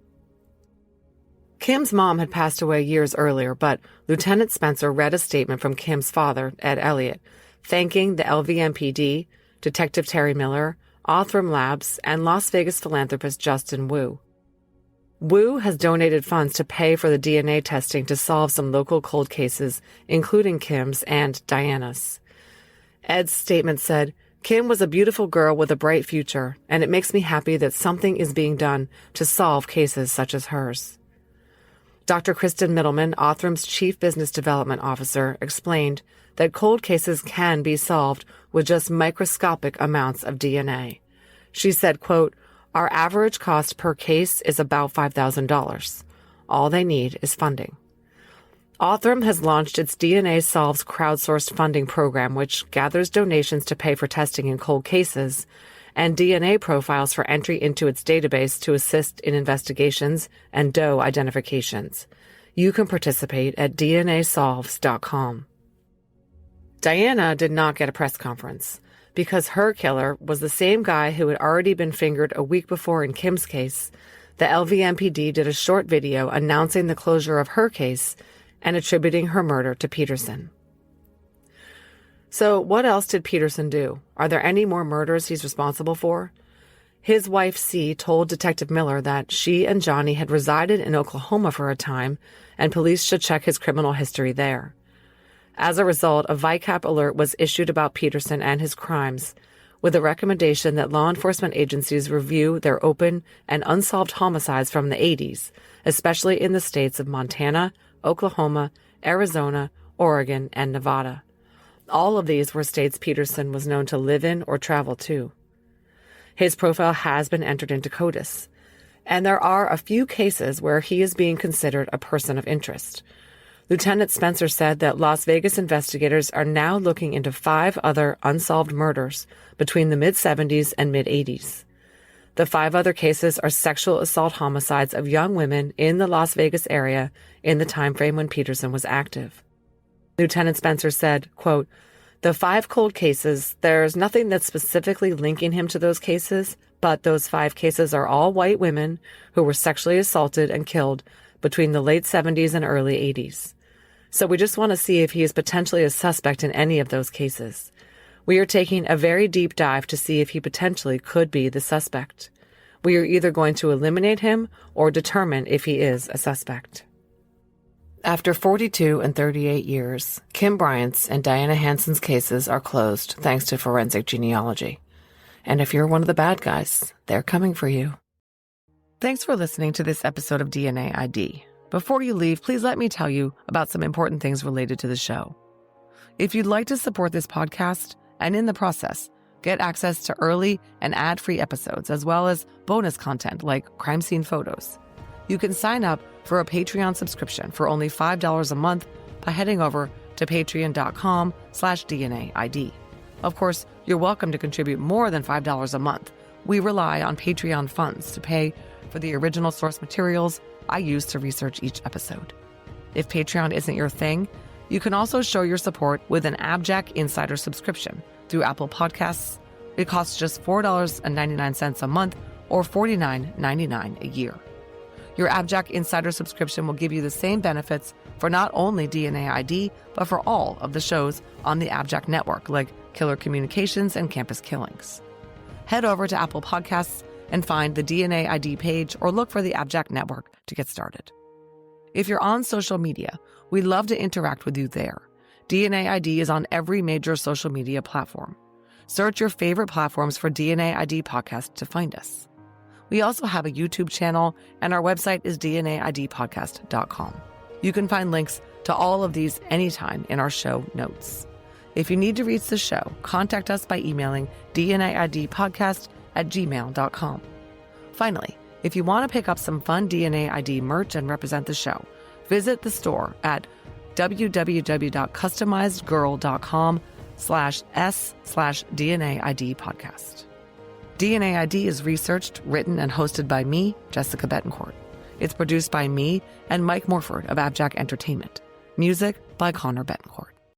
Kim's mom had passed away years earlier, but Lieutenant Spencer read a statement from Kim's father, Ed Elliott, thanking the LVMPD, Detective Terry Miller, Othram Labs, and Las Vegas philanthropist Justin Wu. Wu has donated funds to pay for the DNA testing to solve some local cold cases, including Kim's and Diana's. Ed's statement said, "Kim was a beautiful girl with a bright future, and it makes me happy that something is being done to solve cases such as hers." Dr. Kristen Middleman, Othram's chief business development officer, explained that cold cases can be solved with just microscopic amounts of DNA. She said, quote, "Our average cost per case is about $5,000. All they need is funding." Othram has launched its DNA Solves crowdsourced funding program, which gathers donations to pay for testing in cold cases and DNA profiles for entry into its database to assist in investigations and DOE identifications. You can participate at DNAsolves.com. Diana did not get a press conference because her killer was the same guy who had already been fingered a week before in Kim's case. The LVMPD did a short video announcing the closure of her case and attributing her murder to Peterson. So what else did Peterson do? Are there any more murders he's responsible for? His wife, C, told Detective Miller that she and Johnny had resided in Oklahoma for a time and police should check his criminal history there. As a result, a VICAP alert was issued about Peterson and his crimes, with a recommendation that law enforcement agencies review their open and unsolved homicides from the 80s, especially in the states of Montana, Oklahoma, Arizona, Oregon, and Nevada. All of these were states Peterson was known to live in or travel to. His profile has been entered into CODIS, and there are a few cases where he is being considered a person of interest. Lieutenant Spencer said that Las Vegas investigators are now looking into 5 other unsolved murders between the mid-70s and mid-80s. The 5 other cases are sexual assault homicides of young women in the Las Vegas area in the time frame when Peterson was active. Lieutenant Spencer said, quote, "The 5 cold cases, there's nothing that's specifically linking him to those cases, but those 5 cases are all white women who were sexually assaulted and killed between the late 70s and early 80s. So we just want to see if he is potentially a suspect in any of those cases. We are taking a very deep dive to see if he potentially could be the suspect. We are either going to eliminate him or determine if he is a suspect." After 42 and 38 years, Kim Bryant's and Diana Hanson's cases are closed thanks to forensic genealogy. And if you're one of the bad guys, they're coming for you. Thanks for listening to this episode of DNA ID. Before you leave, please let me tell you about some important things related to the show. If you'd like to support this podcast, and in the process, get access to early and ad-free episodes, as well as bonus content like crime scene photos, you can sign up for a Patreon subscription for only $5 a month by heading over to patreon.com/DNAID. Of course, you're welcome to contribute more than $5 a month. We rely on Patreon funds to pay for the original source materials I use to research each episode. If Patreon isn't your thing, you can also show your support with an AbJack Insider subscription through Apple Podcasts. It costs just $4.99 a month or $49.99 a year. Your AbJack Insider subscription will give you the same benefits for not only DNA ID, but for all of the shows on the AbJack network, like Killer Communications and Campus Killings. Head over to Apple Podcasts and find the DNA ID page or look for the AbJack network to get started. If you're on social media, we'd love to interact with you there. DNA ID is on every major social media platform. Search your favorite platforms for DNA ID Podcast to find us. We also have a YouTube channel, and our website is DNAIDpodcast.com. You can find links to all of these anytime in our show notes. If you need to reach the show, contact us by emailing DNAIDpodcast@gmail.com. Finally, if you want to pick up some fun DNA ID merch and represent the show, visit the store at www.customizedgirl.com/s/DNA ID podcast. DNA ID is researched, written, and hosted by me, Jessica Betancourt. It's produced by me and Mike Morford of AbJack Entertainment. Music by Connor Betancourt.